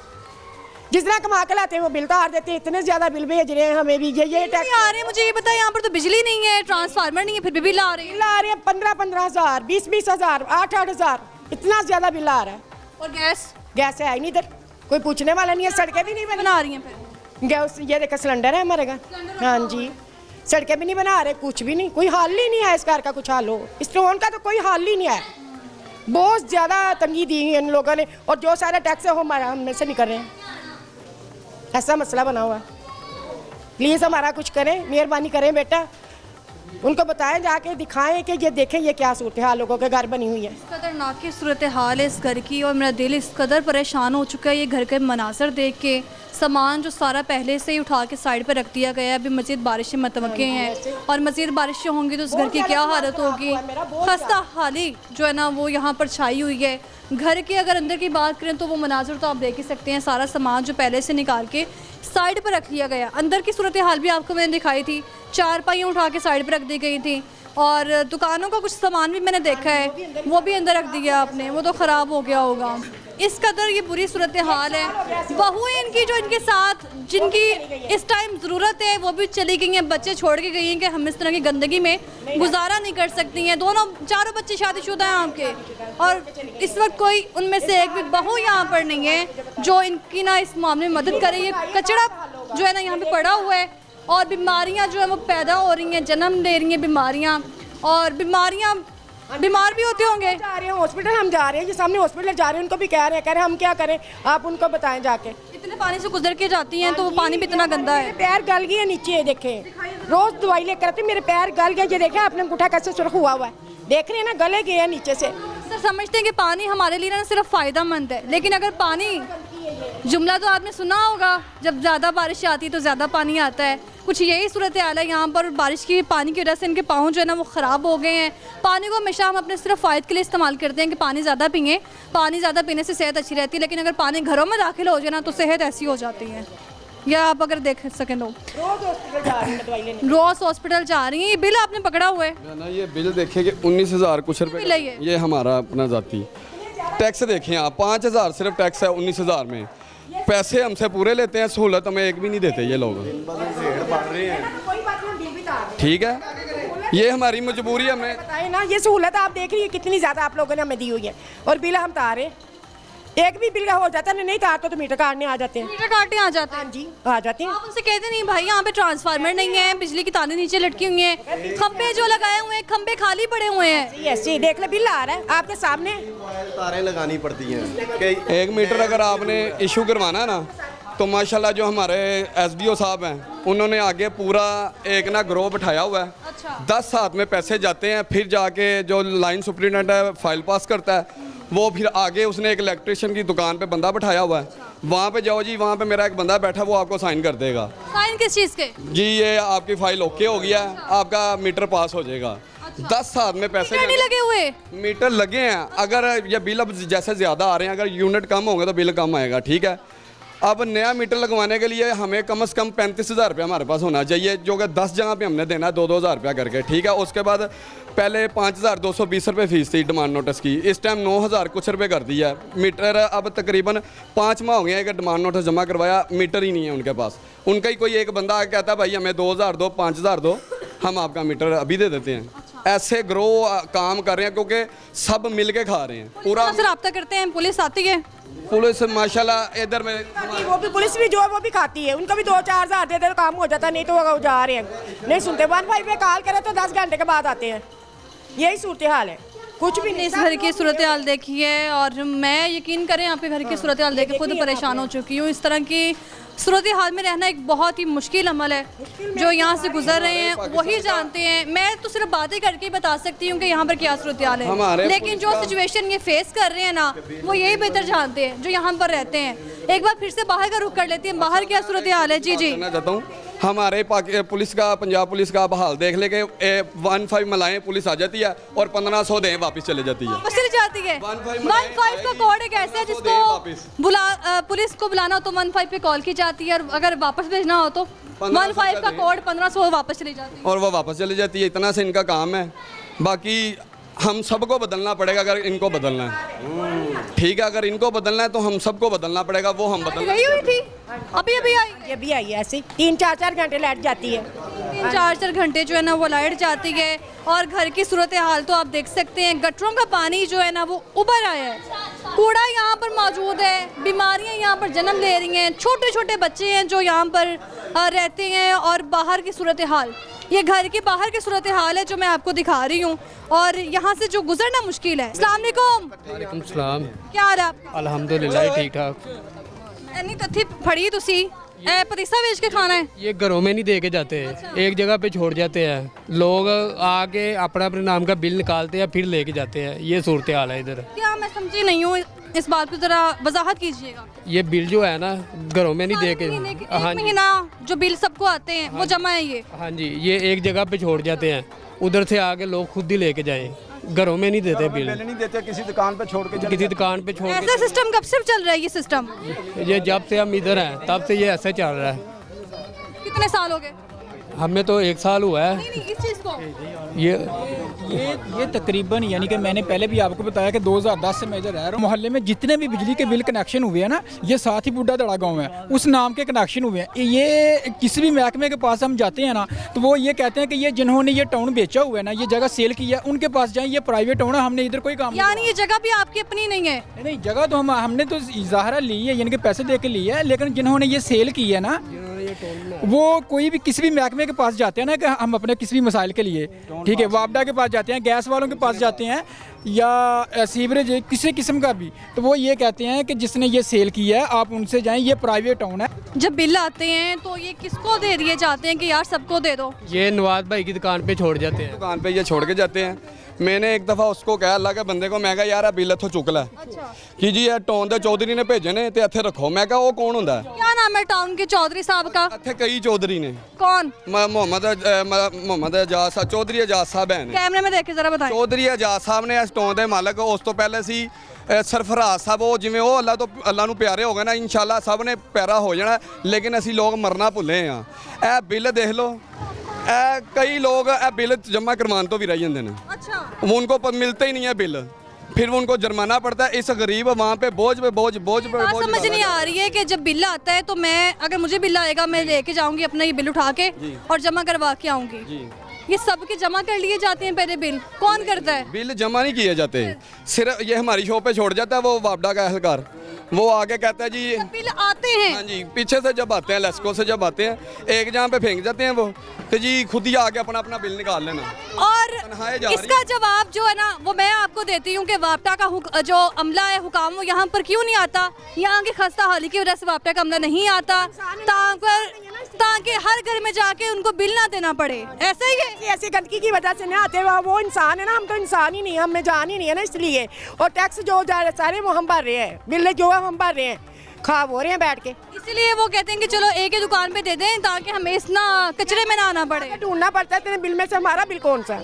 जितना कमा के लाते हैं वो बिल तार देते हैं। इतने ज़्यादा बिल भेज रहे हैं हमें भी। ये टैक्स आ रहे हैं। मुझे ये बताया, यहाँ पर तो बिजली नहीं है, ट्रांसफार्मर नहीं है, फिर भी बिल आ रही है। बिल आ रहे हैं 15-15 हज़ार, 20-20 हज़ार, 8-8 हज़ार, इतना ज़्यादा बिल आ रहा है। और गैस है ही नहीं इधर, कोई पूछने वाला नहीं है। सड़कें भी नहीं बना रही हैं फिर। गैस ये देखा, सिलेंडर है हमारे घर। हाँ जी, सड़कें भी नहीं बना रहे, कुछ भी नहीं, कोई हल ही नहीं है इस घर का। कुछ हल हो, इस लोन का तो कोई हल ही नहीं है। बहुत ज़्यादा तंगी दी है इन लोगों ने, और जो सारा टैक्स है वो हमारा हम में से निकल रहे हैं। ऐसा मसला बना हुआ है। प्लीज़ हमारा कुछ करें, मेहरबानी करें बेटा, उनको बताएं, जाके दिखाएं कि ये देखें ये क्या सूरत हाल लोगों के घर बनी हुई है। इस कदर नाकी सूरत हाल है इस घर की, और मेरा दिल इस कदर परेशान हो चुका है ये घर के मनाजर देख के। सामान जो सारा पहले से ही उठा के साइड पर रख दिया गया है। अभी मज़ीद बारिशें मतवक्के हैं, और मज़ीद बारिशें होंगी तो उस घर की क्या हालत होगी। खस्ता हाली जो है ना वो यहाँ पर छाई हुई है। घर के अगर अंदर की बात करें तो वो मनाजर तो आप देख ही सकते हैं। सारा सामान जो पहले से निकाल के साइड पर रख लिया गया। अंदर की सूरत हाल भी आपको मैंने दिखाई थी, 4 पाइयाँ उठा के साइड पर रख दी गई थी। और दुकानों का कुछ सामान भी मैंने देखा है, वो भी अंदर रख दिया आपने, वो तो ख़राब हो गया होगा। इस कदर ये बुरी सूरत हाल है। बहुएं इनकी जो इनके साथ जिनकी इस टाइम ज़रूरत है वो भी चली गई हैं, बच्चे छोड़ के गई हैं कि हम इस तरह की गंदगी में गुजारा नहीं कर सकती हैं। चारों बच्चे शादीशुदा हैं आपके, और इस वक्त कोई उनमें से एक भी बहू यहाँ पर नहीं है जो इनकी ना इस मामले में मदद करे। ये कचरा जो है ना यहाँ पे पड़ा हुआ है, और बीमारियाँ जो है वो पैदा हो रही हैं, जन्म ले रही हैं बीमारियाँ, और बीमार भी होते होंगे। जा रहे हैं हॉस्पिटल, हम जा रहे हैं, ये सामने हॉस्पिटल जा रहे हैं, उनको भी कह रहे हैं हम क्या करें, आप उनको बताएं जाके। इतने पानी से गुजर के जाती हैं तो वो पानी भी इतना गंदा है। पैर गल गए नीचे, देखें रोज दवाई लेकर आते, मेरे पैर गल गए। ये देखें आपने अंगूठा कैसे सुर्ख हुआ हुआ है, देख रहे हैं ना, गले गए हैं नीचे से। सर समझते हैं कि पानी हमारे लिए ना सिर्फ फ़ायदा मंद है, लेकिन अगर पानी, जुमला तो आपने सुना होगा, जब ज़्यादा बारिश आती है तो ज़्यादा पानी आता है। कुछ यही सूरत हाल है यहाँ पर। बारिश की पानी की वजह से इनके पाँव जो है ना वो ख़राब हो गए हैं। पानी को हमेशा हम अपने सिर्फ फ़ायदे के लिए इस्तेमाल करते हैं कि पानी ज़्यादा पिएं, पानी ज़्यादा पीने से सेहत अच्छी रहती है, लेकिन अगर पानी घरों में दाखिल हो जाए ना तो सेहत ऐसी हो जाती है। या आप अगर देख सकें तो रोज हॉस्पिटल जा रही हैं। ये बिल आपने पकड़ा हुआ है ना, ये बिल देखें कि 19,000 कुछ बिल है रुपये, ये हमारा अपना जाती टैक्स देखें आप, 5,000 सिर्फ टैक्स है 19,000 में। पैसे हमसे पूरे लेते हैं, सहूलत हमें एक भी नहीं देते ये लोग। ठीक है, ये हमारी मजबूरी है। हमें बताए ना, ये सहूलत आप देख रही है कितनी ज़्यादा आप लोगों ने हमें दी हुई है, और बिल हम तारे एक भी बिल का हो जाता है, नहीं तारते तो मीटर काटने आ जाते हैं। मीटर काटने आ जाते हैं? हाँ जी, आ जाते हैं। आप उनसे कहते नहीं भाई यहाँ पे ट्रांसफार्मर नहीं है, बिजली की तारें नीचे लटकी हुई हैं, खंबे जो लगाए हुए हैं खंबे खाली पड़े हुए हैं। ऐसे देख ले, बिल आ रहा है आपके सामने। तारें लगानी पड़ती हैं। 1 मीटर अगर आपने इशू करवाना है ना, तो माशाल्लाह जो हमारे SDO साहब हैं उन्होंने आगे पूरा एक ना ग्रो बिठाया हुआ है। अच्छा। 10 हाथ में पैसे जाते हैं, फिर जाके जो लाइन सुपरिटेंडेंट है फाइल पास करता है, वो फिर आगे उसने एक इलेक्ट्रिशियन की दुकान पे बंदा बिठाया हुआ है। वहाँ पे जाओ जी, वहाँ पे मेरा एक बंदा बैठा, वो आपको साइन कर देगा। साइन किस चीज़ के? जी ये आपकी फाइल ओके हो गया है, आपका मीटर पास हो जाएगा। 10 हाथ में पैसे मीटर नहीं लगे हुए? मीटर लगे हैं। अगर ये बिल अब जैसे ज़्यादा आ रहे हैं, अगर यूनिट कम होंगे तो बिल कम आएगा। ठीक है, अब नया मीटर लगवाने के लिए हमें कम से कम 35,000 रुपया हमारे पास होना चाहिए, जो कि 10 जगह पे हमने देना है 2-2 हज़ार रुपया करके। ठीक है, उसके बाद पहले 5,220 रुपये फीस थी डिमांड नोटिस की, इस टाइम 9,000 कुछ रुपये कर दिया है। मीटर अब तकरीबन 5 माह हो गए हैं कि डिमांड नोटिस जमा करवाया, मीटर ही नहीं है उनके पास। उनका ही कोई एक बंदा आके कहता है भाई हमें 2,000 दो, 5,000 दो, हम आपका मीटर अभी दे देते हैं। ऐसे ग्रो काम कर रहे हैं क्योंकि सब मिल के खा रहे हैं पूरा। रब्ता करते हैं, पुलिस आती है? पुलिस माशाल्लाह इधर में वो भी पुलिस भी जो है वो भी खाती है, उनको भी 2-4 हज़ार देते तो काम हो जाता, नहीं तो वो जा रहे हैं, नहीं सुनते। 1-5 पे कॉल करे तो 10 घंटे के बाद आते हैं। यही सूरत हाल है, कुछ भी नहीं। इस घर की सूरत हाल देखी है, और मैं यकीन करें आपके घर की सूरत हाल देख के खुद परेशान हो चुकी हूँ। इस तरह की सूरत हाल में रहना एक बहुत ही मुश्किल अमल है। जो यहाँ से गुजर रहे हैं वही जानते हैं, मैं तो सिर्फ बातें करके बता सकती हूँ कि यहाँ पर क्या सूरत हाल है, लेकिन जो सिचुएशन ये फेस कर रहे हैं ना, वो यही बेहतर जानते हैं जो यहाँ पर रहते हैं। एक बार फिर से बाहर का रुख कर लेती हैं, बाहर क्या सूरत हाल है। जी जी, चाहता हूँ हमारे पुलिस का, पंजाब पुलिस का आप हाल देख ले के 1-5 मलाएं पुलिस आ जाती है और 1,500 दें वापस चले जाती है। वापस चली जाती है। 1-5 का कोड एक ऐसा है जिसको पुलिस को बुलाना हो तो 1-5 पे कॉल की जाती है, और अगर वापस भेजना हो तो 1-5 का कोड 1,500 वापस चली जाती है, और वो वापस चली जाती है। इतना से इनका काम है। बाकी हम सबको बदलना पड़ेगा अगर इनको बदलना है। ठीक है, अगर इनको बदलना है तो हम सबको बदलना पड़ेगा। वो हम बदल गई हुई थी, अभी अभी आई, ये भी आई है ऐसे 3-4 घंटे लाइट जाती है। 3-4 घंटे जो है ना वो लाइट जाती है। और घर की सूरत हाल तो आप देख सकते हैं, गटरों का पानी जो है ना वो उभर आया है, कूड़ा यहाँ पर मौजूद है, बीमारियाँ यहाँ पर जन्म ले रही हैं, छोटे छोटे बच्चे हैं जो यहाँ पर रहते हैं। और बाहर की सूरत हाल, ये घर के बाहर की सूरत हाल है जो मैं आपको दिखा रही हूँ, और यहाँ से जो गुजरना मुश्किल है। अस्सलाम वालेकुम। वालेकुम सलाम। क्या हाल है आपका? अल्हम्दुलिल्लाह ठीक ठाक। इन्नी तथी फड़ी तुसी पतीसा बेच के खाना है? ये घरों में नहीं दे के जाते हैं। अच्छा। एक जगह पे छोड़ जाते हैं लोग, आके अपना अपने नाम का बिल निकालते हैं फिर लेके जाते हैं। ये सूरत हाल है इधर। क्या मैं समझी नहीं हूँ, इस बात को जरा वजाहत कीजिएगा। ये बिल जो है ना घरों में नहीं दे के, हाँ महीना जो बिल सबको आते हैं वो जमा है ये? हाँ जी, ये एक जगह पे छोड़ जाते हैं, उधर से आके लोग खुद ही लेके जाएं। घरों में नहीं देते बिल, नहीं देते, किसी दुकान पे छोड़ के किसी दुकान पे छोड़ ऐसा सिस्टम कब से चल रहा है? ये सिस्टम ये जब से हम इधर हैं तब से ये ऐसे चल रहा है। कितने साल हो गए? हमें तो 1 साल हुआ है। नहीं, इस चीज़ को ये तकरीबन, यानी कि मैंने पहले भी आपको बताया कि 2010 से मैं इधर रह रहा हूँ। मोहल्ले में जितने भी बिजली के बिल कनेक्शन हुए हैं ना, ये साथ ही बुड्ढा दड़ा गाँव है, उस नाम के कनेक्शन हुए हैं। ये किसी भी महकमे के पास हम जाते हैं ना, तो वो ये कहते हैं कि ये जिन्होंने ये टाउन बेचा हुआ है ना, ये जगह सेल की है, उनके पास जाएं, ये प्राइवेट टाउन है, हमने इधर कोई काम। यानी ये जगह भी आपकी अपनी नहीं है? नहीं, जगह तो हमने तो इजाहरा ली है, यानी कि पैसे दे के ली है, लेकिन जिन्होंने ये सेल की है ना, वो कोई भी किसी भी महकमे के पास जाते हैं ना कि हम अपने किसी भी मसाइल के लिए, ठीक है, वापडा के पास जाते हैं, गैस वालों के पास जाते हैं, या सीवरेज किसी किस्म का भी, तो वो ये कहते हैं कि जिसने ये सेल किया है आप उनसे जाएं, ये प्राइवेट टाउन है। जब बिल आते हैं तो ये किसको दे दिए जाते हैं कि यार सबको दे दो? ये नवाज भाई की दुकान पे छोड़ जाते हैं। दुकान पे ये छोड़ के जाते हैं। मैंने एक दफ़ा उसको कहा, अल्लाह के बंदे को, मैं कहा यार बिल इत्थों चुक लै। अच्छा। कि जी ये टाउन के चौधरी ने भेजे ने ते इत्थे रखो। मैं कहा वो कौन होंदा है? क्या नाम है टाउन के चौधरी साहब का? इत्थे कई चौधरी ने। कौन? मोहम्मद एजाज साहब, चौधरी एजाज साहब हैं। कैमरे में देख के जरा बताएं। चौधरी एजाज साहब ने इस टाउन के मालक, उस तो पहले सी ਸਰਫਰਾਜ਼ ਸਾਹਿਬ ਉਹ ਜਿਵੇਂ ਉਹ ਅੱਲਾ ਨੂੰ ਪਿਆਰੇ ਹੋ ਗਏ ਨਾ ਇਨਸ਼ਾਅੱਲਾ ਸਭ ਨੇ ਪਿਆਰਾ ਹੋ ਜਾਣਾ ਲੇਕਿਨ ਅਸੀਂ ਲੋਕ ਮਰਨਾ ਭੁੱਲੇ ਆ ਇਹ ਬਿੱਲ ਦੇਖ ਲਓ ਇਹ ਕਈ ਲੋਕ ਇਹ ਬਿੱਲ ਜਮ੍ਹਾਂ ਕਰਵਾਉਣ ਤੋਂ ਵੀ ਰਹਿ ਜਾਂਦੇ ਨੇ अच्छा उनको मिलता ही नहीं है बिल फिर उनको जुर्माना पड़ता है इस गरीब वहाँ पे बोझ पे बोझ बोझ पे बात बोझ समझ नहीं आ रही है कि जब बिल आता है तो मैं अगर मुझे बिल आएगा मैं लेके जाऊंगी अपना ये बिल उठा के और जमा करवा के आऊंगी ये सबके जमा कर लिए जाते हैं पहले बिल कौन करता है बिल जमा नहीं किए जाते सिर्फ ये हमारी शॉप पे छोड़ जाता है वो वापडा का एहलकार वो आगे कहता है जी बिल आते हैं हाँ जी पीछे से जब आते हैं लेस्को से जब आते हैं एक जहाँ पे फेंक जाते हैं वो तो जी खुद ही आके अपना अपना बिल निकाल लेना और तनख्वाहें जा रही इसका जवाब जो है ना वो मैं आपको देती हूँ कि वापटा का जो अमला है हुकाम वो यहाँ पर क्यों नहीं आता यहाँ की खस्ता हाली की वजह से वापटा का अमला नहीं आता ताकि हर घर में जाके उनको बिल ना देना पड़े ऐसा ही है ऐसी गंदगी की वजह से नहीं आते वो इंसान है ना हम तो इंसान ही नहीं हमें जान ही नहीं है ना इसलिए और टैक्स जो जा रहे सारे वो हम भर रहे हैं बिल जो है हम भर रहे हैं खाब हो रहे हैं बैठ के इसलिए वो कहते हैं कि चलो एक ही दुकान पे दे दें ताकि हमें इस ना कचरे में ना आना पड़े ढूंढना पड़ता है तेरे बिल में से हमारा बिल कौन सा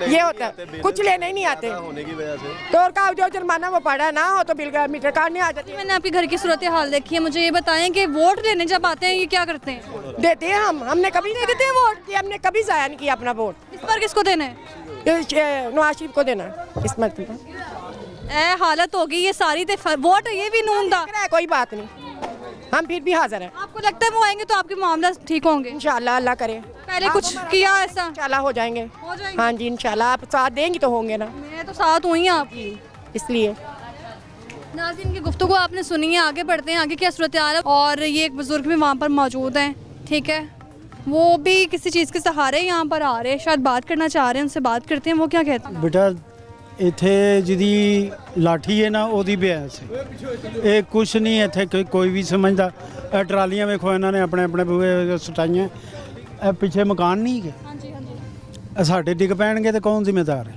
ये होता है कुछ लेने ही नहीं आते होने की वजह से तो और का जो जुर्माना वो पड़ा ना हो तो बिल का मीटर कार्ड नहीं आ जाती मैंने आपके घर की सूरत हाल देखी है मुझे ये बताएं कि वोट देने जब आते हैं ये क्या करते हैं देते हैं हमने कभी नहीं देते वोट हमने कभी जाया नहीं किया अपना वोट इस बार किसको देना है नवाज शरीफ को देना इस मरतबा ए हालत होगी ये सारी वोट ये भी नून दा कोई बात नहीं हम फिर भी हाजिर हैं आपको लगता है वो आएंगे तो आपके मामला ठीक होंगे इंशाल्लाह अल्लाह करे पहले कुछ किया ऐसा इंशाल्लाह हो जाएंगे हाँ जी इंशाल्लाह आप साथ देंगी तो होंगे ना मैं तो साथ हुई आप इसलिए नाज़रीन की गुफ्तगू आपने सुनी है आगे बढ़ते हैं आगे क्या सूरत हाल है और ये एक बुजुर्ग भी वहाँ पर मौजूद हैं ठीक है वो भी किसी चीज़ के सहारे यहाँ पर आ रहे हैं शायद बात करना चाह रहे हैं उनसे बात करते हैं वो क्या कहते हैं बेटा ਇੱਥੇ ਜਿਹਦੀ ਲਾਠੀ ਹੈ ਨਾ ਉਹਦੀ ਬਿਆਸ ਹੈ ਇਹ ਕੁਛ ਨਹੀਂ ਇੱਥੇ ਕੋਈ ਵੀ ਸਮਝਦਾ ਇਹ ਟਰਾਲੀਆਂ ਵੇਖੋ ਇਹਨਾਂ ਨੇ ਆਪਣੇ ਆਪਣੇ ਬੂਹੇ ਸਟਾਈਆਂ ਇਹ ਪਿੱਛੇ ਮਕਾਨ ਨਹੀਂ ਹੈਗੇ ਹਾਂਜੀ ਹਾਂਜੀ ਸਾਡੇ ਡਿੱਗ ਪੈਣਗੇ ਤੇ ਕੌਣ ਜ਼ਿੰਮੇਦਾਰ ਹੈ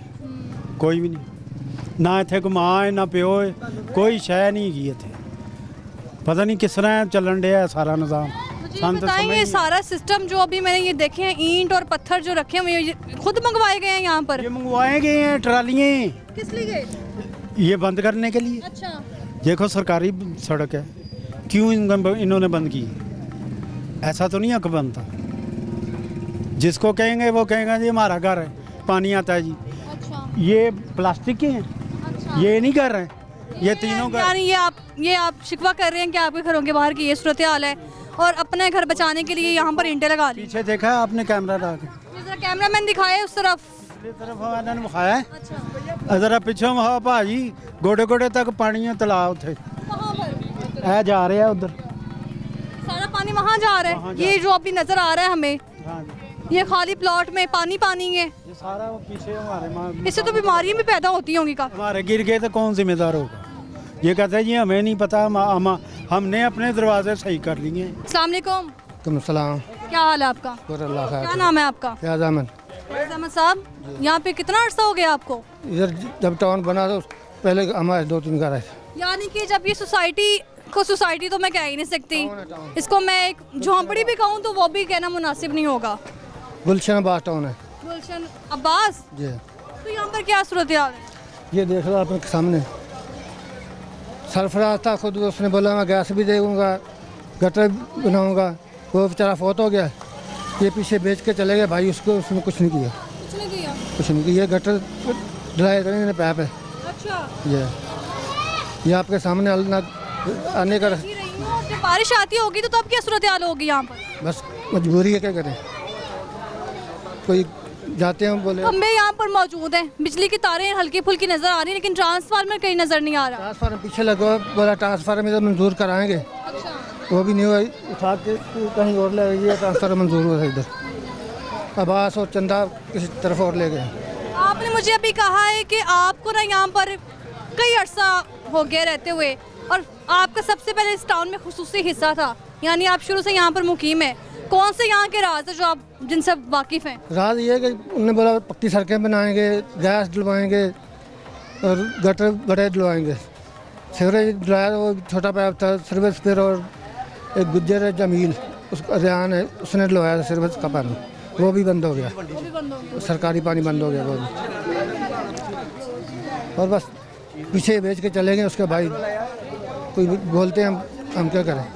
ਕੋਈ ਵੀ ਨਹੀਂ ਨਾ ਇੱਥੇ ਕੋਈ ਮਾਂ ਹੈ ਨਾ ਪਿਓ ਹੈ ਕੋਈ ਸ਼ੈ ਨਹੀਂ ਹੈਗੀ ਇੱਥੇ ਪਤਾ ਨਹੀਂ ਕਿਸ ਤਰ੍ਹਾਂ ਚੱਲਣ ਡਿਆ ਸਾਰਾ ਨਿਜ਼ਾਮ बताएं ये सारा सिस्टम जो अभी मैंने ये देखे हैं ईंट और पत्थर जो रखे हुए हैं खुद मंगवाए गए हैं यहाँ पर ये मंगवाए गए हैं ट्रालियाँ किस लिए गए ये बंद करने के लिए अच्छा देखो सरकारी सड़क है क्यों इन्होंने बंद की ऐसा तो नहीं हक बनता जिसको कहेंगे वो कहेगा जी हमारा घर है पानी आता है जी अच्छा ये प्लास्टिक के हैं अच्छा। ये नहीं कर रहे हैं ये तीनों का यानी ये आप शिकवा कर रहे हैं कि आपके घरों के बाहर की ये सूरत हाल है और अपने घर बचाने के लिए यहाँ पर ईंटें लगा दी पीछे देखा आपने कैमरा लगा के कैमरा मैन दिखाया उस तरफ ਵਿਖਾਇਆ ਅਜ਼ਰਾ ਪਿੱਛੋਂ ਮਹਾ ਭਾਜੀ ਗੋਡੇ ਗੋਡੇ ਤੱਕ ਪਾਣੀ ਹੈ ਤਲਾਬ ਉੱਥੇ ਇਹ ਜਾ ਰਿਹਾ ਉਧਰ सारा पानी वहाँ जा रहा है ये जो अभी नजर आ रहा है हमें ये खाली प्लॉट में पानी पानी है ये सारा वो पीछे हमारे इससे तो बीमारियाँ भी पैदा होती होंगी काफी हमारे गिर गए तो कौन जिम्मेदार होगा ये कहते हैं जी हमें नहीं पता हमने अपने दरवाजे सही कर लिए हैं। अस्सलाम वालेकुम सलाम क्या हाल है आपका क्या नाम है आपका फयाज अहमद अहमद साहब यहाँ पे कितना अर्सा हो गया आपको इधर जब टाउन बना तो पहले हमारे 2-3 घर आए थे यानी कि जब ये सोसाइटी तो मैं कह ही नहीं सकती इसको मैं एक झोंपड़ी भी कहूँ तो वो भी कहना मुनासिब नहीं होगा गुलशन अब्बास टाउन है गुलशन अब्बास जी तो यहाँ पर क्या सूरत हाल है ये देख लो आपके सामने सरफराज था खुद उसने बोला मैं गैस भी दूँगा गटर बनाऊँगा वो बेचारा फौत हो गया ये पीछे बेच के चले गए भाई उसको उसने कुछ नहीं किया कुछ नहीं किया ये गटर डलाया करेंगे पैप है अच्छा ये आपके सामने आने का जब बारिश आती होगी तो तब क्या सूरत हाल होगी यहाँ पर बस मजबूरी है क्या करें कोई जाते हैं बोले खंबे यहाँ पर मौजूद हैं बिजली की तारें हल्की फुल्की नजर आ रही हैं लेकिन ट्रांसफार्मर कहीं नजर नहीं आ रहा ट्रांसफार्मर पीछे लगा बोला ट्रांसफार्मर तो मंजूर कराएंगे अच्छा वो भी नहीं हुआ उठा के कहीं और ले गई ट्रांसफार्मर मंजूर हुआ था इधर आवास और चंदा किसी तरफ और ले गए आपने मुझे अभी कहा है कि आपको ना यहाँ पर कई अर्सा हो गया रहते हुए और आपका सबसे पहले इस टाउन में खुसूसी हिस्सा था यानी आप शुरू से यहाँ पर मुकीम है कौन से यहाँ के राज है जो आप जिनसे वाकिफ हैं राज ये है कि उन्होंने बोला पक्की सड़कें बनाएंगे गैस डलवाएंगे और गटर बड़े डलवाएंगे सीवरेज डलाया वो छोटा पाइप था सर्विस फिर और एक गुज्जर है जमील उसका रियान है उसने डलवाया था सर्विस का पानी वो भी बंद हो गया सरकारी पानी बंद हो गया वो भी और बस पीछे बेच के चले गए, उसके भाई कोई बोलते हैं हम क्या करें।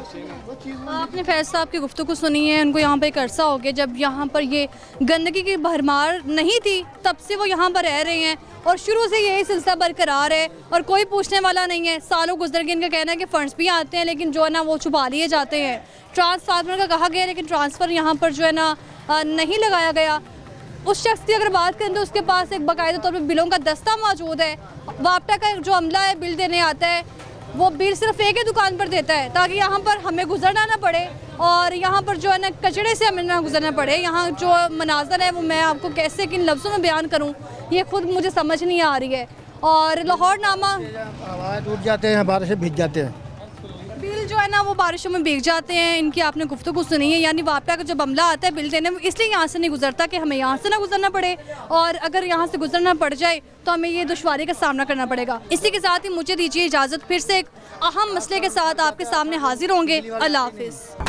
आपने फैज साहब की गुफ्तगू सुनी है, उनको यहाँ पे एक अरसा हो गया जब यहाँ पर ये गंदगी की भरमार नहीं थी, तब से वो यहाँ पर रह रहे हैं और शुरू से यही सिलसिला बरकरार है और कोई पूछने वाला नहीं है। सालों गुजर गए, इनका कहना है कि फंड्स भी आते हैं लेकिन जो है ना वो छुपा लिए जाते हैं। ट्रांसफार्मर का कहा गया लेकिन ट्रांसफ़र यहाँ पर जो है ना नहीं लगाया गया। उस शख्स की अगर बात करें तो उसके पास एक बाकायदा तौर पर बिलों का दस्ता मौजूद है। वापटा का जो अमला है बिल देने आता है, वो बिल सिर्फ एक ही दुकान पर देता है ताकि यहाँ पर हमें गुजरना ना पड़े और यहाँ पर जो है ना कचड़े से हमें ना गुजरना पड़े। यहाँ जो मनाजर है वो मैं आपको कैसे किन लफ्ज़ों में बयान करूँ ये खुद मुझे समझ नहीं आ रही है। और लाहौर नामा आवाज़ उठ जाते हैं, बारिश से भीग जाते हैं, बिल जो है ना वो बारिशों में भीग जाते हैं। इनकी आपने गुफ्तगू सुनी है, यानी वापटा का जब अमला आता है बिल देने, इसलिए यहाँ से नहीं गुजरता कि हमें यहाँ से ना गुजरना पड़े और अगर यहाँ से गुजरना पड़ जाए तो हमें ये दुश्वारी का सामना करना पड़ेगा। इसी के साथ ही मुझे दीजिए इजाज़त, फिर से एक अहम मसले के साथ आपके सामने हाजिर होंगे। अल्लाह हाफिज़।